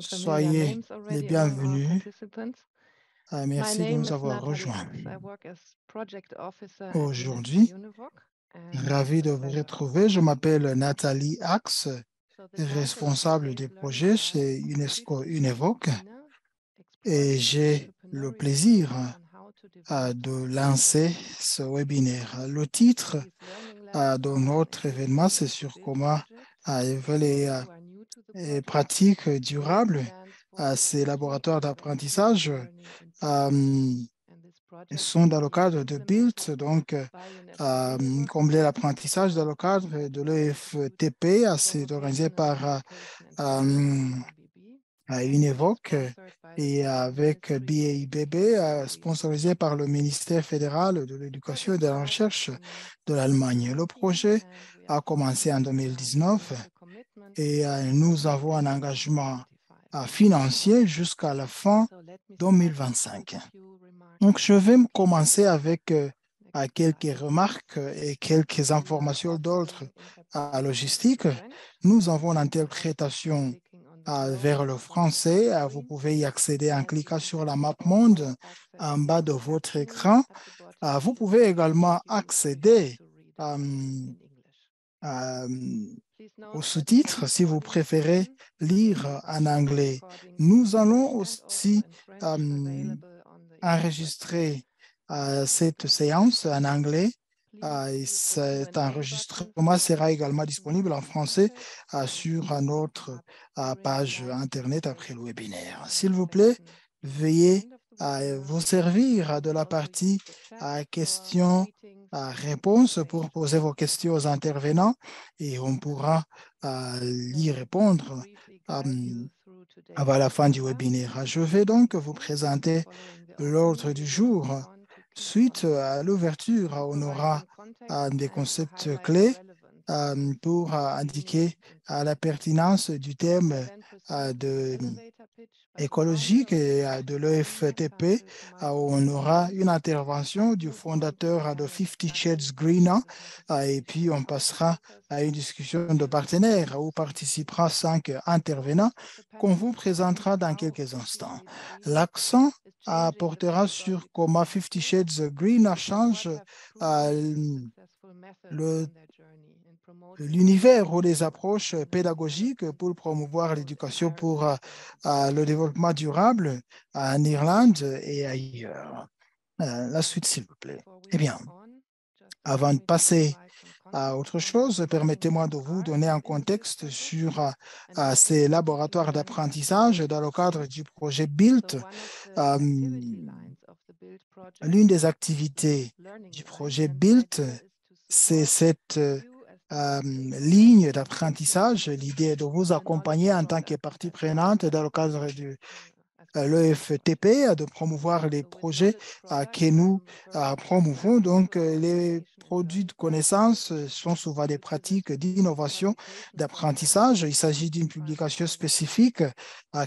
Soyez les bienvenus. Merci de nous avoir Natalie rejoints. Axe. I work as project officer at UNESCO Aujourd'hui, Univoc. And ravi it's a de vous pleasure retrouver. Je having you m'appelle here. Nathalie Axe, So the title of responsable today's des learning projets lies chez on UNESCO 50 Shades of Univoque Greener, et exploring j'ai le entrepreneurial plaisir thinking on how to develop de sustainable lancer business. ce webinaire. Le titre Today's learning lessons de are notre événement, c'est Efficient to sur Build comment project. For évaluer those who are new to the les project, pratiques BUILD durables. stands for Ces Building laboratoires Innovation d'apprentissage Learning Institute. euh, And this project sont is dans le being cadre de implemented BUILT, donc by UNESCO Univoc combler l'apprentissage dans le cadre de Institute l'EFTP, for c'est organisé Vocational par Education and Training, euh, BIBB, and it is Univoc sponsored by the et Federal avec Ministry of BIBB, Education in Italy. sponsorisé par le ministère fédéral de The l'éducation et project de la started recherche in de l'Allemagne. Le 2019 projet and we are a commencé en confident to 2019 make a commitment et by nous the avons end un of engagement 2025. financier jusqu'à la fin So let me start with 2025. a few remarks Donc, on je vais commencer introduction. avec Next quelques slide. remarques et quelques We are informations d'ordre offering interpretation into logistique. French. Nous avons You are simply l'interprétation clicking on the vers globe le at the bottom of the français. Vous screen, pouvez y accéder en and you cliquant can sur la map also monde access en the bas de closed votre captioning écran. at the bottom Vous of the pouvez screen également if you prefer accéder to read it euh, in English. euh, Please aux note that this sous-titres si vous recording préférez session will lire be en this anglais. recording Nous in English allons and also aussi in French euh, available on the IFOC website. enregistrer cette séance en anglais. Please Et use the cet Q&A button enregistrement found sera at the également bottom of disponible en your français homepage and sur will come notre up during the page live Internet après le presentation webinaire. of S'il the vous plaît, session. At the veuillez end of the webinar, vous servir you de can la also use partie the chat for questions-réponses greetings and observations. pour poser vos questions aux intervenants et on pourra y Now let me répondre briefly euh, guide you through today's avant la fin du agenda. webinaire. Je vais donc vous Okay, présenter following the l'ordre opening, du let's jour. move on to key Suite à concepts. l'ouverture, To on provide aura some context des and to concepts highlight the clés relevance of pour greening indiquer in la projects. pertinence du We thème will then proceed with the de elevator pitch by the founder écologique of the et de project, Greener l'EFTP, Countries où Micro on aura Initiative. une intervention du Afterwards, we will fondateur de begin a 50 discussion Shades Greener, with the et participation puis of on five passera speakers à une discussion de during the partenaires où sessions. participera 5 The intervenants focus of the qu'on panel vous présentera on dans how quelques 50 instants. Shades Greener L'accent is changing the portera sur pedagogical comment 50 landscape Shades Greener and what change have proven to be euh, successful methods le on their journey in promoting l'univers ou les sustainable approches pédagogiques development pour promouvoir for the l'éducation pour environment and le society. développement durable en Irlande et ailleurs. La suite, s'il vous plaît. Before we Eh bien, move on, just allow avant de me to passer provide some à context autre on what chose, greening permettez-moi de vous are donner un in the BUILD contexte project sur and how they ces contribute laboratoires to an d'apprentissage sustainable dans le cadre future. du projet So BUILT. one of the Euh, activity lines of the BUILD project, L'une des the activités learning du line, projet and the BUILT, idea is to c'est support cette you as the stakeholders ligne implement d'apprentissage. L'idée est de vous the knowledge accompagner en tant que product partie that BUILD prenante dans has le cadre du as part of its project. l'EFTP, de promouvoir les So with projets knowledge product, que nous I'm referring, for promouvons. example, Donc, to our les innovation and produits learning de platform, connaissances sont souvent des to the pratiques specific d'innovation, publication program, d'apprentissage. Il s'agit as d'une part of publication our vision. spécifique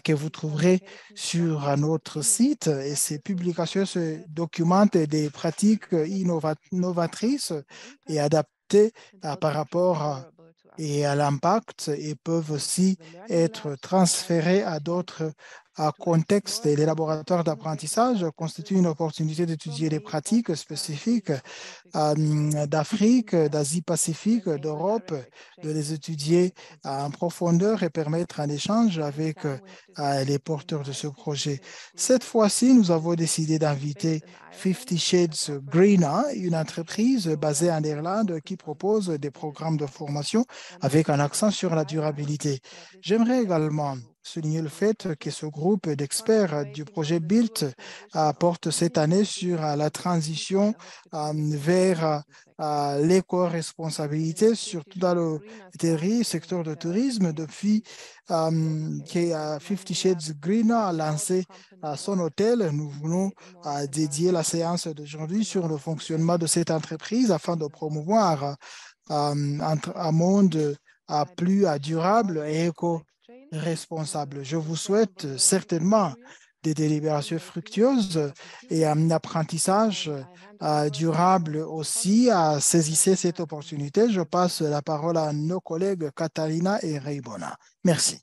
que vous These trouverez publications sur document notre site innovative et ces practices publications se that documentent des pratiques relevant to our innovatrices global et impact adaptées and par also rapport transferable to other et à contexts. l'impact et peuvent aussi The learning être labs provide an transférés à d'autres opportunity to contextes. explore Et les successful laboratoires innovative d'apprentissage practices constituent une opportunité from d'étudier les pratiques Africa, spécifiques Asia-Pacific, and Europe d'Afrique, and to d'Asie-Pacifique, enable d'Europe, direct de les exchange of étudier knowledge and en practices. profondeur et permettre un échange So this avec time we have decided les to porteurs de ce invite 50 projet. Shades Cette Greener fois-ci, nous avons to décidé based d'inviter in Ireland 50 that Shades offers Greener, une certification training entreprise basée en programs with a Irlande qui focus on propose des programmes de sustainability formation and avec un also accent to sur la highlight durabilité. that this is an J'aimerais expert également group of souligner the le BUILD fait que project ce groupe d'experts du concentrating on projet the dual BUILT transition of porte cette greening année the sur business la operations in transition the hospitality and vers tourism sector. In l'éco-responsabilité, the 50 surtout dans Shades le Greener started in secteur de tourisme, depuis 2017 and que the 50 Learning Lab Shades Green a and all the lancé company son work hôtel. Nous to voulons create a more dédier la environmentally séance d'aujourd'hui sur le fonctionnement de economical cette and entreprise afin de sustainable promouvoir business. un monde By the plus addition of durable et equal exchange, éco-responsable. Je vous sustainable souhaite learning certainement experience, des and délibérations making fructueuses the et un opportunity. apprentissage And I hand over to durable our aussi. colleagues, Saisissez cette Catalina and opportunité. Je Raibona. passe la parole à nos collègues Catalina et Raybona. Merci.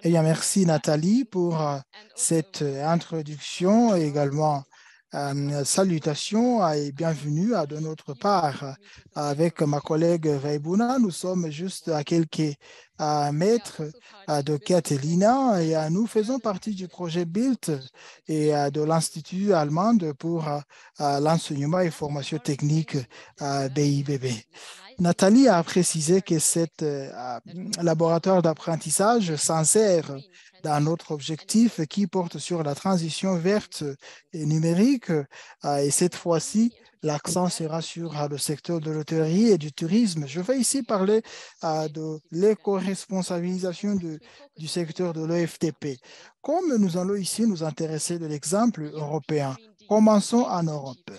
Eh bien, merci Nathalie pour cette introduction et également salutations et bienvenue de notre part. Avec ma collègue Vaibuna, nous sommes juste à quelques mètres de Catalina et nous faisons partie du projet BUILT et de l'Institut allemand pour l'enseignement et formation technique BIBB. Nathalie a précisé que cet laboratoire d'apprentissage s'insère dans notre objectif qui porte sur la transition verte et numérique. Et cette fois-ci, l'accent sera sur le secteur de l'hôtellerie et du tourisme. Je vais ici parler de l'éco-responsabilisation du secteur de l'EFTP. Comme nous allons ici nous intéresser de l'exemple européen, commençons en Europe.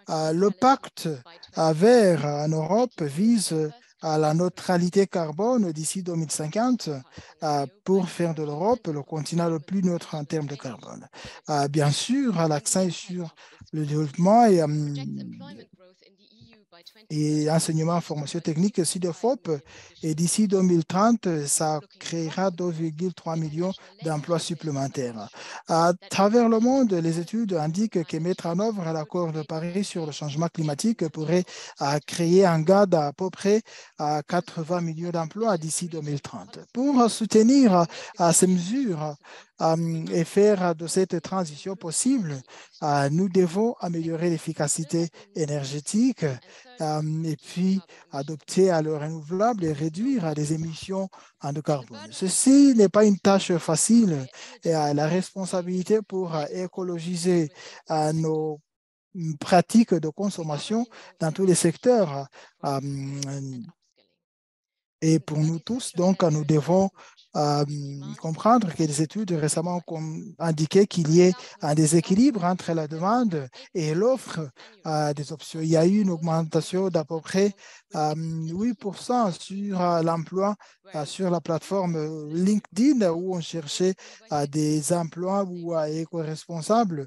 Le pacte vert en Europe vise à la neutralité carbone d'ici 2050 pour faire de l'Europe le continent le plus neutre en termes de carbone. Bien sûr, l'accent est sur le développement et enseignement, formation technique, CIDEFOP. Et d'ici 2030, ça créera 2,3 millions d'emplois supplémentaires. À travers le monde, les études indiquent que mettre en œuvre l'accord de Paris sur le changement climatique pourrait créer un gain d'à peu près 80 millions d'emplois d'ici 2030. Pour soutenir ces mesures et faire de cette transition possible, nous devons améliorer l'efficacité énergétique et puis adopter à le renouvelable et réduire les émissions de carbone. Ceci n'est pas une tâche facile et la responsabilité pour écologiser nos pratiques de consommation dans tous les secteurs. euh, et pour nous tous, donc, nous devons comprendre que les études récemment ont indiqué qu'il y ait un déséquilibre entre la demande et l'offre des options. Il y a eu une augmentation d'à peu près 8% sur l'emploi sur la plateforme LinkedIn où on cherchait des emplois ou éco-responsables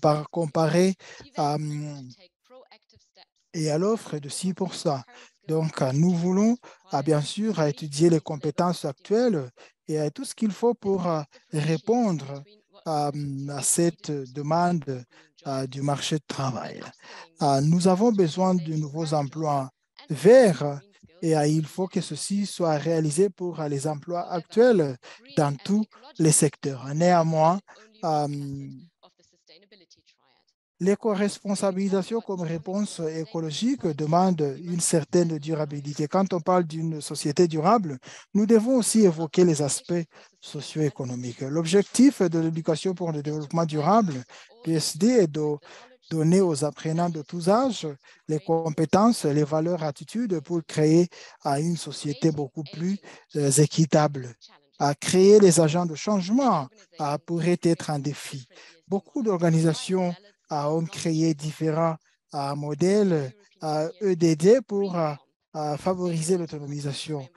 par comparé et à l'offre de 6%. Donc, nous voulons bien sûr étudier les compétences actuelles et tout ce qu'il faut pour répondre à cette demande du marché de travail. Nous avons besoin de nouveaux emplois verts et il faut que ceci soit réalisé pour les emplois actuels dans tous les secteurs. Néanmoins, l'éco-responsabilisation comme réponse écologique demande une certaine durabilité. Quand on parle d'une société durable, nous devons aussi évoquer les aspects socio-économiques. L'objectif de l'éducation pour le développement durable, PSD, est de donner aux apprenants de tous âges les compétences, les valeurs, attitudes pour créer une société beaucoup plus équitable. À créer les agents de changement pourrait être un défi. Beaucoup d'organisations ont créé différents modèles EDD pour favoriser l'autonomisation.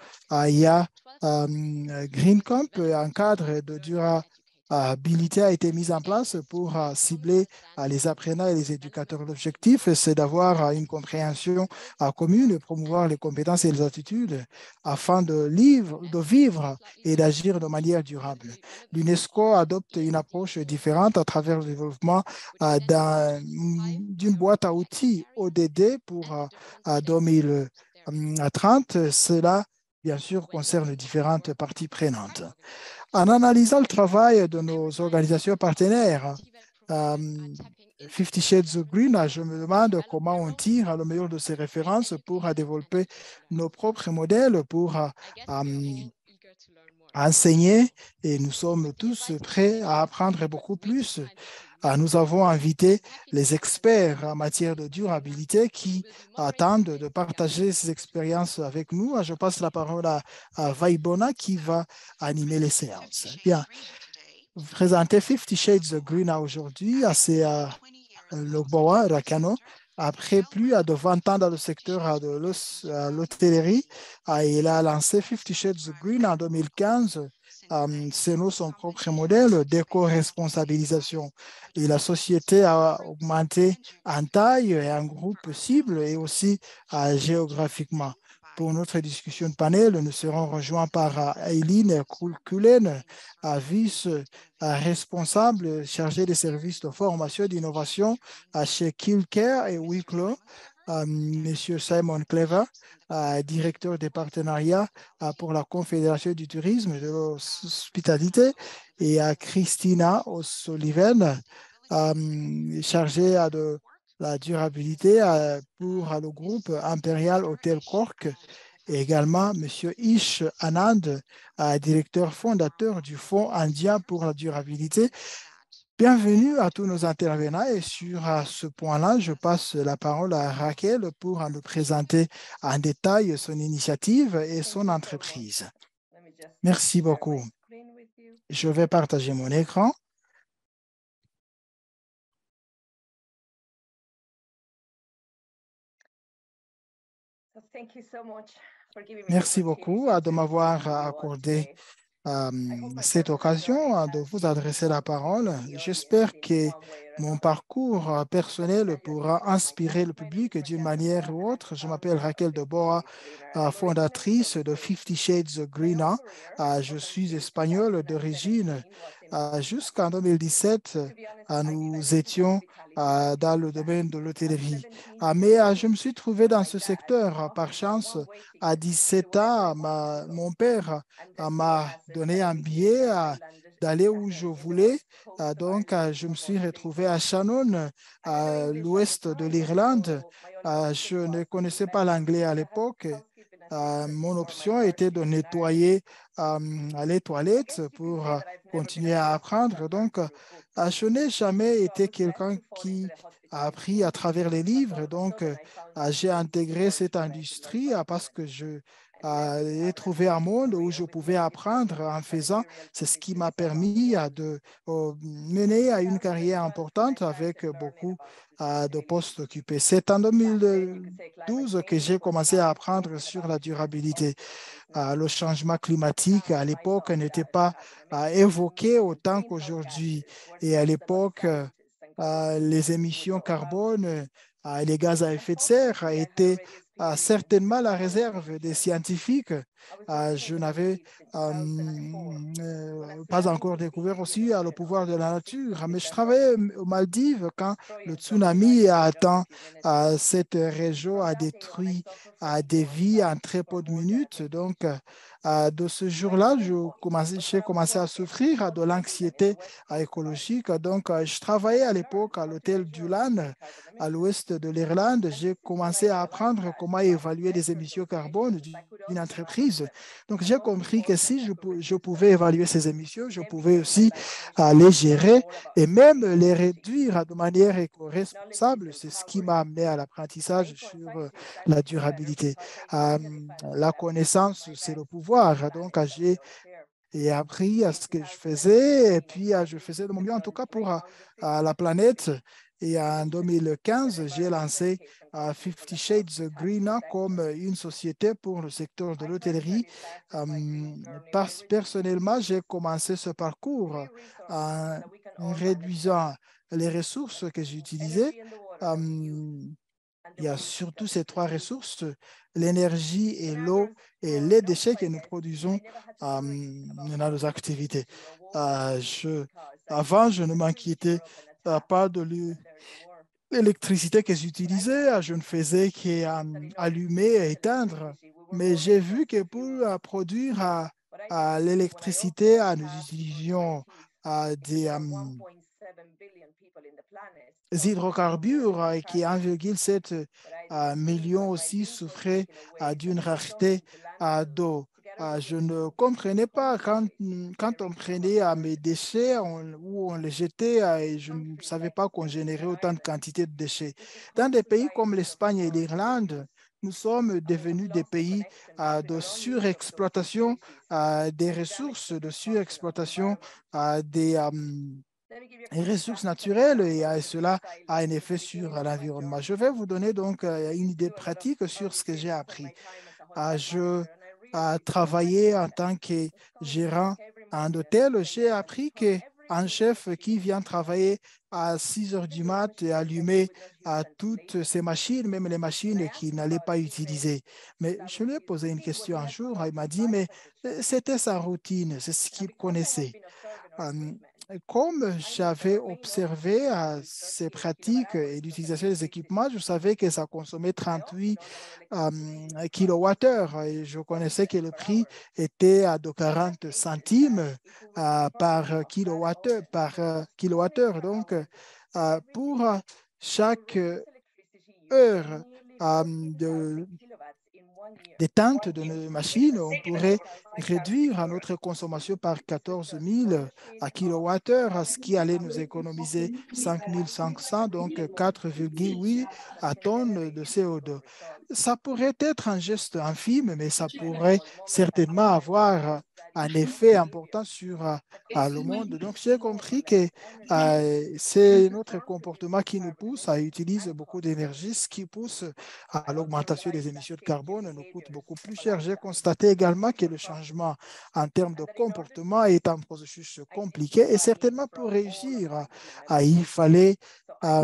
Il y a Green Camp, un cadre de durabilité a été mis en place pour cibler les apprenants et les éducateurs. L'objectif, c'est d'avoir une compréhension commune, promouvoir les compétences et les attitudes afin de vivre et d'agir de manière durable. L'UNESCO adopte une approche différente à travers le développement d'une boîte à outils ODD pour 2030. Cela, bien sûr, concerne différentes parties prenantes. En analysant le travail de nos organisations partenaires, 50 Shades of Green, je me demande comment on tire le meilleur de ces références pour développer nos propres modèles, pour enseigner et nous sommes tous prêts à apprendre beaucoup plus. Nous avons invité les experts en matière de durabilité qui attendent de partager ces expériences avec nous. Je passe la parole à Vaibona qui va animer les séances. Bien, vous présentez 50 Shades of Green aujourd'hui, c'est Loboa Rakano. Après plus de 20 ans dans le secteur de l'hôtellerie, il a lancé 50 Shades of Green en 2015. C'est son propre modèle d'éco-responsabilisation. Et la société a augmenté en taille et en groupe cible et aussi géographiquement. pour notre discussion de panel. Nous serons rejoints par Eileen Cullen, vice-responsable chargée des services de formation et d'innovation chez KillCare et Wicklow. Monsieur Simon Clever, directeur des partenariats pour la Confédération du tourisme et de l'hospitalité, et à Christina O'Sullivan, chargée de la durabilité pour le groupe Imperial Hotel Cork, et également M. Ish Anand, directeur fondateur du Fonds indien pour la durabilité. Bienvenue à tous nos intervenants et sur ce point-là, je passe la parole à Raquel pour nous présenter en détail son initiative et son entreprise. Merci beaucoup. Je vais partager mon écran. Merci beaucoup de m'avoir accordé cette occasion de vous adresser la parole. J'espère que mon parcours personnel pourra inspirer le public d'une manière ou autre. Je m'appelle Raquel Deboa, fondatrice de 50 Shades Greener. Je suis espagnole d'origine. Jusqu'en 2017, nous étions dans le domaine de l'hôtellerie. Mais je me suis trouvé dans ce secteur par chance. À 17 ans, mon père m'a donné un billet d'aller où je voulais. Donc, je me suis retrouvé à Shannon, à l'ouest de l'Irlande. Je ne connaissais pas l'anglais à l'époque. Mon option était de nettoyer les toilettes pour continuer à apprendre. Donc, je n'ai jamais été quelqu'un qui a appris à travers les livres. Donc, j'ai intégré cette industrie parce que j'ai trouvé un monde où je pouvais apprendre en faisant. C'est ce qui m'a permis de mener à une carrière importante avec beaucoup de postes occupés. C'est en 2012 que j'ai commencé à apprendre sur la durabilité. Le changement climatique, à l'époque, n'était pas évoqué autant qu'aujourd'hui. Et à l'époque, les émissions carbone, les gaz à effet de serre étaient certainement la réserve des scientifiques. Je n'avais pas encore découvert aussi le pouvoir de la nature, mais je travaillais aux Maldives quand le tsunami a atteint cette région, a détruit des vies en très peu de minutes. Donc, de ce jour-là, j'ai commencé à souffrir de l'anxiété écologique. Donc, je travaillais à l'époque à l'hôtel Dulan, à l'ouest de l'Irlande. J'ai commencé à apprendre comment évaluer les émissions carbone d'une entreprise. Donc, j'ai compris que si je pouvais évaluer ces émissions, je pouvais aussi les gérer et même les réduire de manière éco-responsable. C'est ce qui m'a amené à l'apprentissage sur la durabilité. Euh, la connaissance, c'est le pouvoir. Donc, j'ai appris à ce que je faisais et puis je faisais de mon mieux en tout cas pour la planète. Et en 2015, j'ai lancé 50 Shades Greener comme une société pour le secteur de l'hôtellerie. Personnellement, j'ai commencé ce parcours en réduisant les ressources que j'utilisais. Euh, il y a surtout ces trois ressources, l'énergie et l'eau et les déchets que nous produisons dans nos activités. Avant, je ne m'inquiétais pas de l'électricité que j'utilisais. Je ne faisais qu'allumer et éteindre. Mais j'ai vu que pour produire l'électricité, nous utilisions des hydrocarbures et qui 1,7 million aussi souffraient d'une rareté d'eau. Je ne comprenais pas quand on prenait mes déchets ou on les jetait et je ne savais pas qu'on générait autant de quantité de déchets. Dans des pays comme l'Espagne et l'Irlande, nous sommes devenus des pays de surexploitation des ressources, de surexploitation des ressources naturelles et cela a un effet sur l'environnement. Je vais vous donner donc une idée pratique sur ce que j'ai appris. Je travaillé en tant que gérant en hôtel. J'ai appris qu'un chef qui vient travailler à 6 heures du mat et allumer toutes ces machines, même les machines qu'il n'allait pas utiliser. Mais je lui ai posé une question un jour, il m'a dit, mais c'était sa routine, c'est ce qu'il connaissait. Euh, Comme j'avais observé ces pratiques et l'utilisation des équipements, je savais que ça consommait 38 kilowattheures et je connaissais que le prix était de 40 centimes par kilowattheure, kilowattheure. Donc, pour chaque heure de détente de nos machines, on pourrait réduire notre consommation par 14 000 à kilowattheure, ce qui allait nous économiser 5 500, donc 4,8 à tonnes de CO2. Ça pourrait être un geste infime, mais ça pourrait certainement avoir un effet important sur le monde. Donc, j'ai compris que c'est notre comportement qui nous pousse à utiliser beaucoup d'énergie, ce qui pousse à l'augmentation des émissions de carbone nous coûte beaucoup plus cher. J'ai constaté également que le changement en termes de comportement est un processus compliqué et certainement pour réussir, il fallait euh,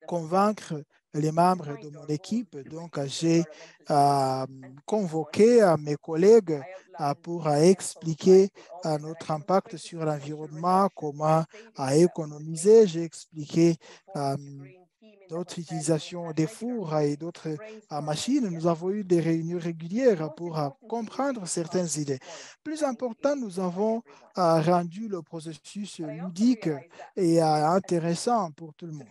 convaincre les membres de mon équipe. Donc, j'ai euh, convoqué mes collègues pour expliquer notre impact sur l'environnement, comment économiser. J'ai expliqué euh, d'autres utilisations des fours et d'autres machines. Nous avons eu des réunions régulières pour comprendre certaines idées. Plus important, nous avons rendu le processus ludique et intéressant pour tout le monde.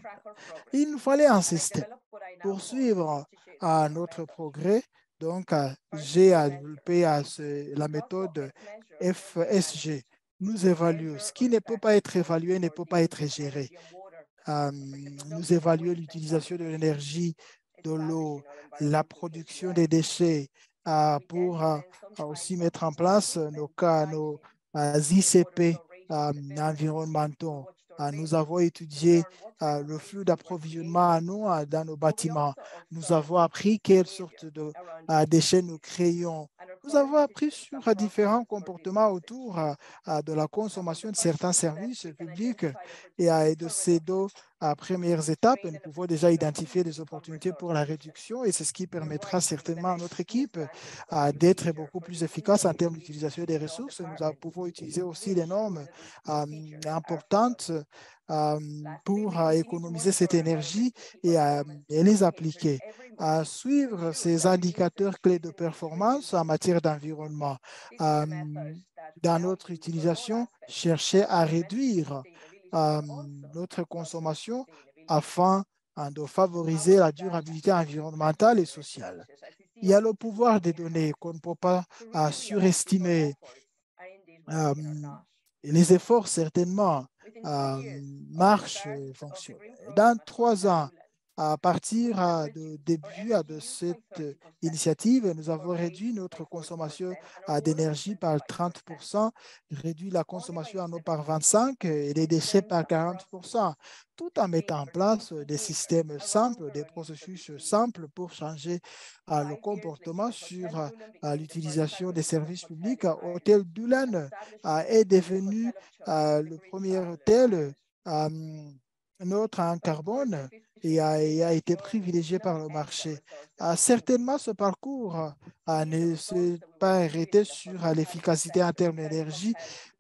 Il nous fallait insister, poursuivre notre progrès. Donc, j'ai développé la méthode FSG. Nous évaluons. Ce qui ne peut pas être évalué ne peut pas être géré. Nous évaluer l'utilisation de l'énergie, de l'eau, la production des déchets pour aussi mettre en place nos ICP environnementaux. Nous avons étudié le flux d'approvisionnement en eau dans nos bâtiments. Nous avons appris quelles sortes de déchets nous créons. Nous avons appris sur différents comportements autour de la consommation de certains services publics et de ces deux premières étapes. Nous pouvons déjà identifier des opportunités pour la réduction et c'est ce qui permettra certainement à notre équipe d'être beaucoup plus efficace en termes d'utilisation des ressources. Nous pouvons utiliser aussi des normes importantes euh, pour économiser cette énergie et les appliquer. Suivre ces indicateurs clés de performance en matière d'environnement. Euh, dans notre utilisation, chercher à réduire euh, notre consommation afin de favoriser la durabilité environnementale et sociale. Il y a le pouvoir des données qu'on ne peut pas surestimer. Euh, et les efforts, certainement, marchent et fonctionnent. Dans 3 ans, à partir de début de cette initiative, nous avons réduit notre consommation d'énergie par 30%, réduit la consommation en eau par 25% et les déchets par 40%, tout en mettant en place des systèmes simples, des processus simples pour changer le comportement sur l'utilisation des services publics. Hôtel Dulan est devenu le premier hôtel neutre en carbone et a été privilégié par le marché. Certainement, ce parcours ne s'est pas arrêté sur l'efficacité en termes d'énergie.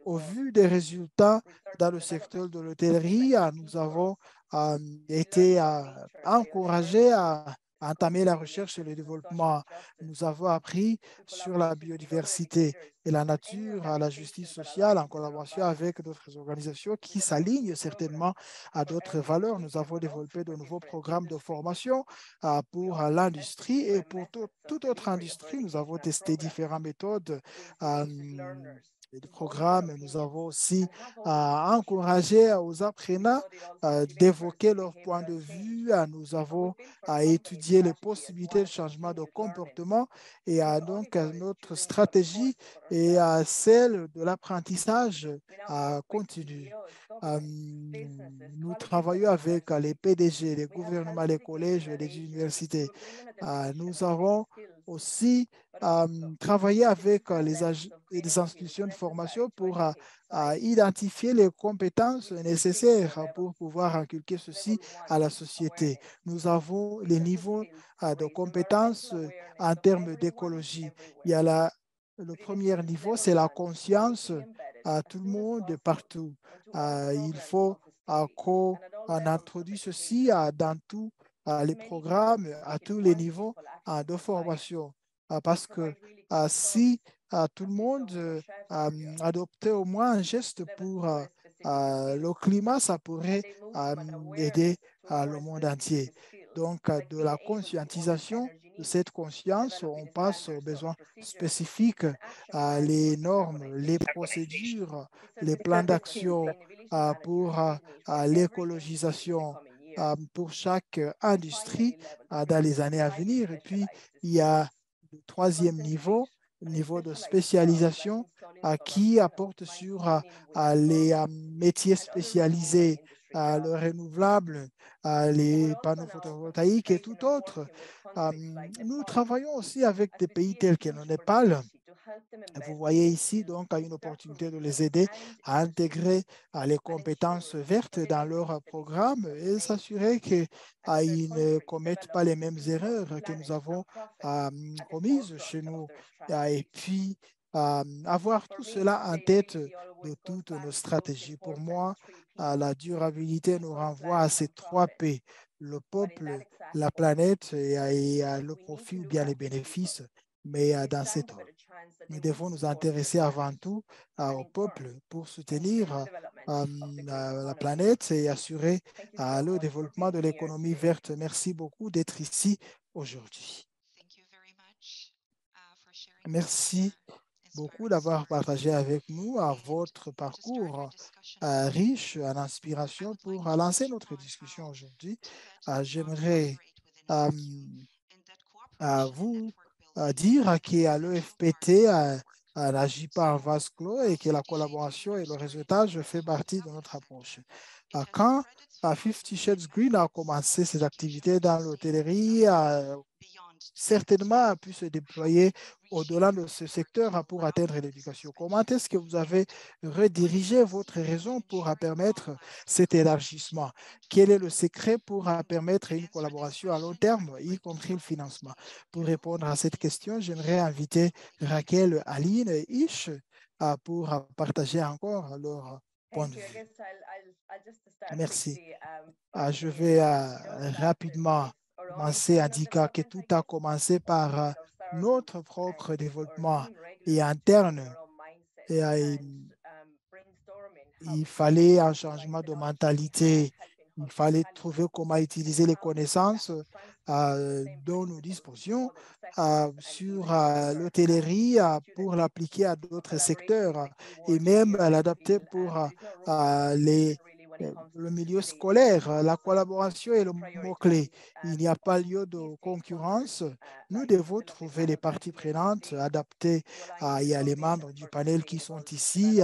Au vu des résultats dans le secteur de l'hôtellerie, nous avons été encouragés à entamer la recherche et le développement. Nous avons appris sur la biodiversité et la nature, à la justice sociale en collaboration avec d'autres organisations qui s'alignent certainement à d'autres valeurs. Nous avons développé de nouveaux programmes de formation pour l'industrie et pour toute autre industrie. Nous avons testé différentes méthodes et de programmes. Nous avons aussi encouragé aux apprenants d'évoquer leur point de vue. Nous avons étudié les possibilités de changement de comportement et donc notre stratégie et celle de l'apprentissage continu. Nous travaillons avec les PDG, les gouvernements, les collèges et les universités. Nous avons aussi travailler avec les institutions de formation pour identifier les compétences nécessaires pour pouvoir inculquer ceci à la société. Nous avons les niveaux de compétences en termes d'écologie. Il y a le premier niveau, c'est la conscience à tout le monde de partout. Il faut qu'on introduise ceci dans tous les programmes, à tous les niveaux de formation. Parce que si tout le monde adoptait au moins un geste pour le climat, ça pourrait aider le monde entier. Donc, de la conscientisation de cette conscience, on passe aux besoins spécifiques, les normes, les procédures, les plans d'action pour l'écologisation pour chaque industrie dans les années à venir. Et puis, il y a le troisième niveau, le niveau de spécialisation qui apporte sur les métiers spécialisés, le renouvelable, les panneaux photovoltaïques et tout autre. Nous travaillons aussi avec des pays tels que le Népal. Vous voyez ici donc une opportunité de les aider à intégrer les compétences vertes dans leur programme et s'assurer qu'ils ne commettent pas les mêmes erreurs que nous avons commises chez nous. Et puis, avoir tout cela en tête de toutes nos stratégies. Pour moi, la durabilité nous renvoie à ces trois P, le peuple, la planète et le profit ou bien les bénéfices, mais dans cet ordre. Nous devons nous intéresser avant tout au peuple pour soutenir la planète et assurer le développement de l'économie verte. Merci beaucoup d'être ici aujourd'hui. Merci beaucoup d'avoir partagé avec nous votre parcours riche en inspiration pour lancer notre discussion aujourd'hui. J'aimerais vous dire qu'à l'EFPT, n'agit pas en vase clos et que la collaboration et le réseautage fait partie de notre approche. Quand 50 Shades Green a commencé ses activités dans l'hôtellerie, certainement a pu se déployer au-delà de ce secteur pour atteindre l'éducation. Comment est-ce que vous avez redirigé votre raison pour permettre cet élargissement? Quel est le secret pour permettre une collaboration à long terme, y compris le financement? Pour répondre à cette question, j'aimerais inviter Raquel, Aline et Ish pour partager encore leur point de vue. Merci. Je vais rapidement commencer à dire que tout a commencé par notre propre développement et interne. Et, il fallait un changement de mentalité. Il fallait trouver comment utiliser les connaissances dont nous disposions sur l'hôtellerie pour l'appliquer à d'autres secteurs et même l'adapter pour le milieu scolaire. La collaboration est le mot-clé. Il n'y a pas lieu de concurrence. Nous devons trouver les parties prenantes adaptées. Il y a les membres du panel qui sont ici.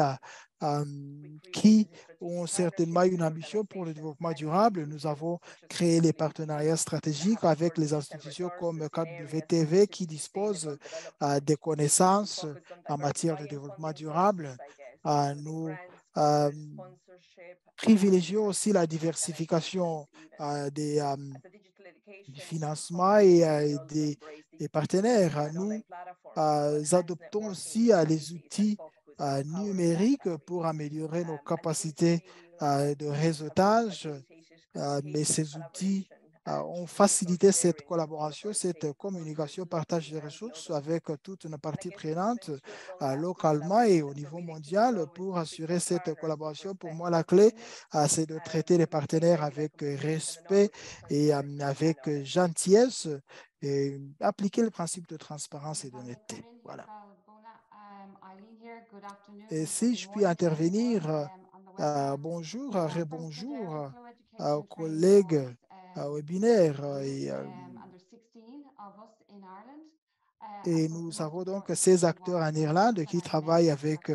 Qui ont certainement une ambition pour le développement durable. Nous avons créé les partenariats stratégiques avec les institutions comme KWTV qui disposent des connaissances en matière de développement durable. Nous privilégions aussi la diversification du financement et des partenaires. Nous adoptons aussi les outils numériques pour améliorer nos capacités de réseautage, mais ces outils ont facilité cette collaboration, cette communication, partage de ressources avec toutes nos parties prenantes localement et au niveau mondial pour assurer cette collaboration. Pour moi, la clé, c'est de traiter les partenaires avec respect et avec gentillesse et appliquer le principe de transparence et d'honnêteté. Voilà. Et si je puis intervenir, bonjour, rebonjour aux collègues webinaires. Et nous avons donc ces acteurs en Irlande qui travaillent avec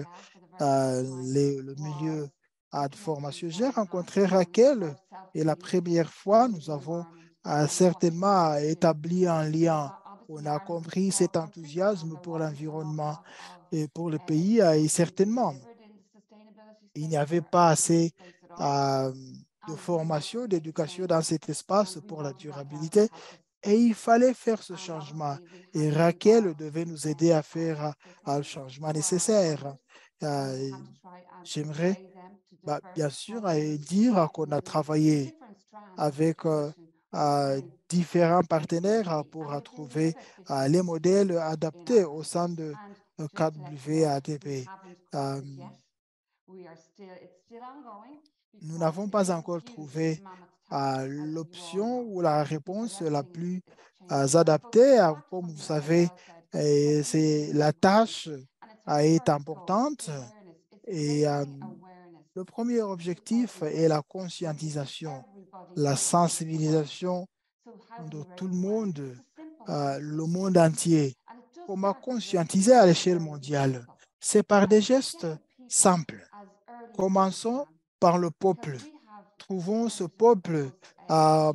le milieu de formation. J'ai rencontré Raquel et la première fois, nous avons certainement établi un lien on a compris cet enthousiasme pour l'environnement et pour le pays et certainement, il n'y avait pas assez euh, de formation, d'éducation dans cet espace pour la durabilité et il fallait faire ce changement. Et Raquel devait nous aider à faire le changement nécessaire. Euh, J'aimerais bien sûr dire qu'on a travaillé avec différents partenaires pour trouver les modèles adaptés au sein de KWADP. Euh, Nous n'avons pas encore trouvé l'option ou la réponse la plus adaptée. Comme vous savez, la tâche est importante et le premier objectif est la conscientisation, la sensibilisation de tout le monde, le monde entier. Comment conscientiser à l'échelle mondiale? C'est par des gestes simples. Commençons par le peuple. Trouvons ce peuple euh,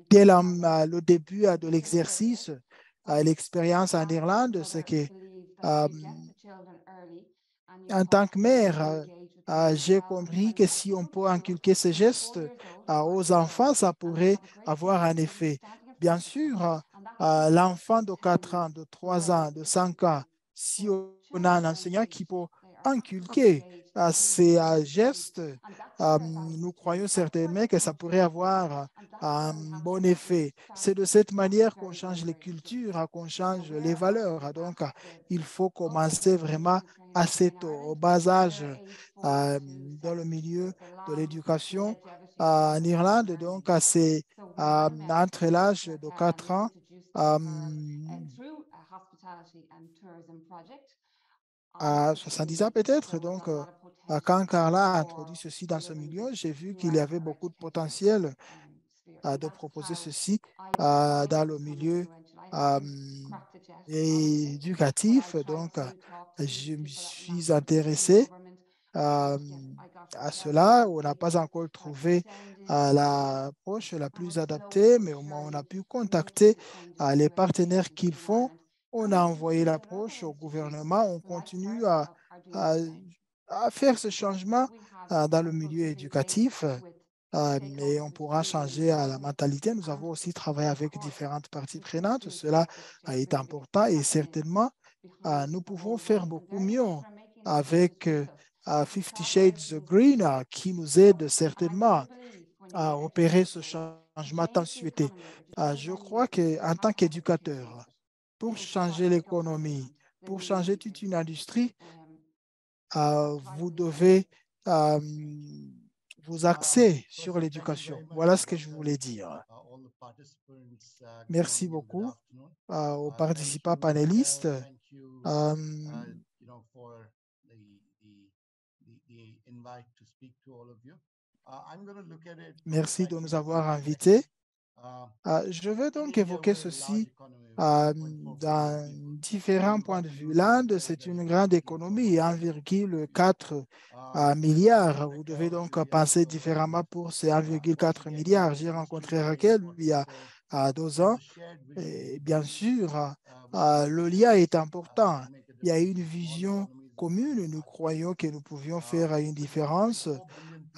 dès le début de l'exercice, l'expérience en Irlande, c'est que euh, en tant que mère, j'ai compris que si on peut inculquer ces gestes aux enfants, ça pourrait avoir un effet. Bien sûr, l'enfant de 4 ans, de 3 ans, de 5 ans, si on a un enseignant qui peut inculquer ces gestes, nous croyons certainement que ça pourrait avoir un bon effet. C'est de cette manière qu'on change les cultures, qu'on change les valeurs. Donc, il faut commencer vraiment assez tôt, au bas âge, dans le milieu de l'éducation en Irlande. Donc, c'est entre l'âge de 4 ans à 70 ans peut-être. Donc, quand Carla a introduit ceci dans ce milieu, j'ai vu qu'il y avait beaucoup de potentiel de proposer ceci dans le milieu euh, éducatif. Donc, je me suis intéressé euh, à cela. On n'a pas encore trouvé l'approche la plus adaptée, mais au moins on a pu contacter les partenaires qu'il faut. On a envoyé l'approche au gouvernement. On continue à- à faire ce changement dans le milieu éducatif. Et on pourra changer à la mentalité. Nous avons aussi travaillé avec différentes parties prenantes. Cela a été important et certainement, nous pouvons faire beaucoup mieux avec Fifty Shades of Green qui nous aide certainement à opérer ce changement tant souhaité. Je crois qu'en tant qu'éducateur, pour changer l'économie, pour changer toute une industrie, vous devez euh, vous axer sur l'éducation. Voilà ce que je voulais dire. all the participants. Good Merci morning and good beaucoup afternoon. aux Thank participants you, panélistes. Raquel. Thank you, Euh, for the invite to speak to all of you. I'm going to look at it from a Merci de slightly nous avoir different invités. perspective. Uh, Je vais in donc India, évoquer we're a large ceci economy. We're 1.4 billion dans people. différents We've points got de to vue. do something L'Inde, very, c'est very une grande quickly for économie, our children. 1,4 Good milliard. morning, Vous devez Raquel. donc Really penser helpful. différemment pour ces Once 1,4 again, your milliards. J'ai excellence, two rencontré very Raquel il y important a people. 2 There's ans. a shared vision Et bien between sûr, which is le very lien est important important. to make a Il y a difference une in small vision economies and commune. emerging Nous markets. croyons que nous pouvions faire une With différence 1.4 billion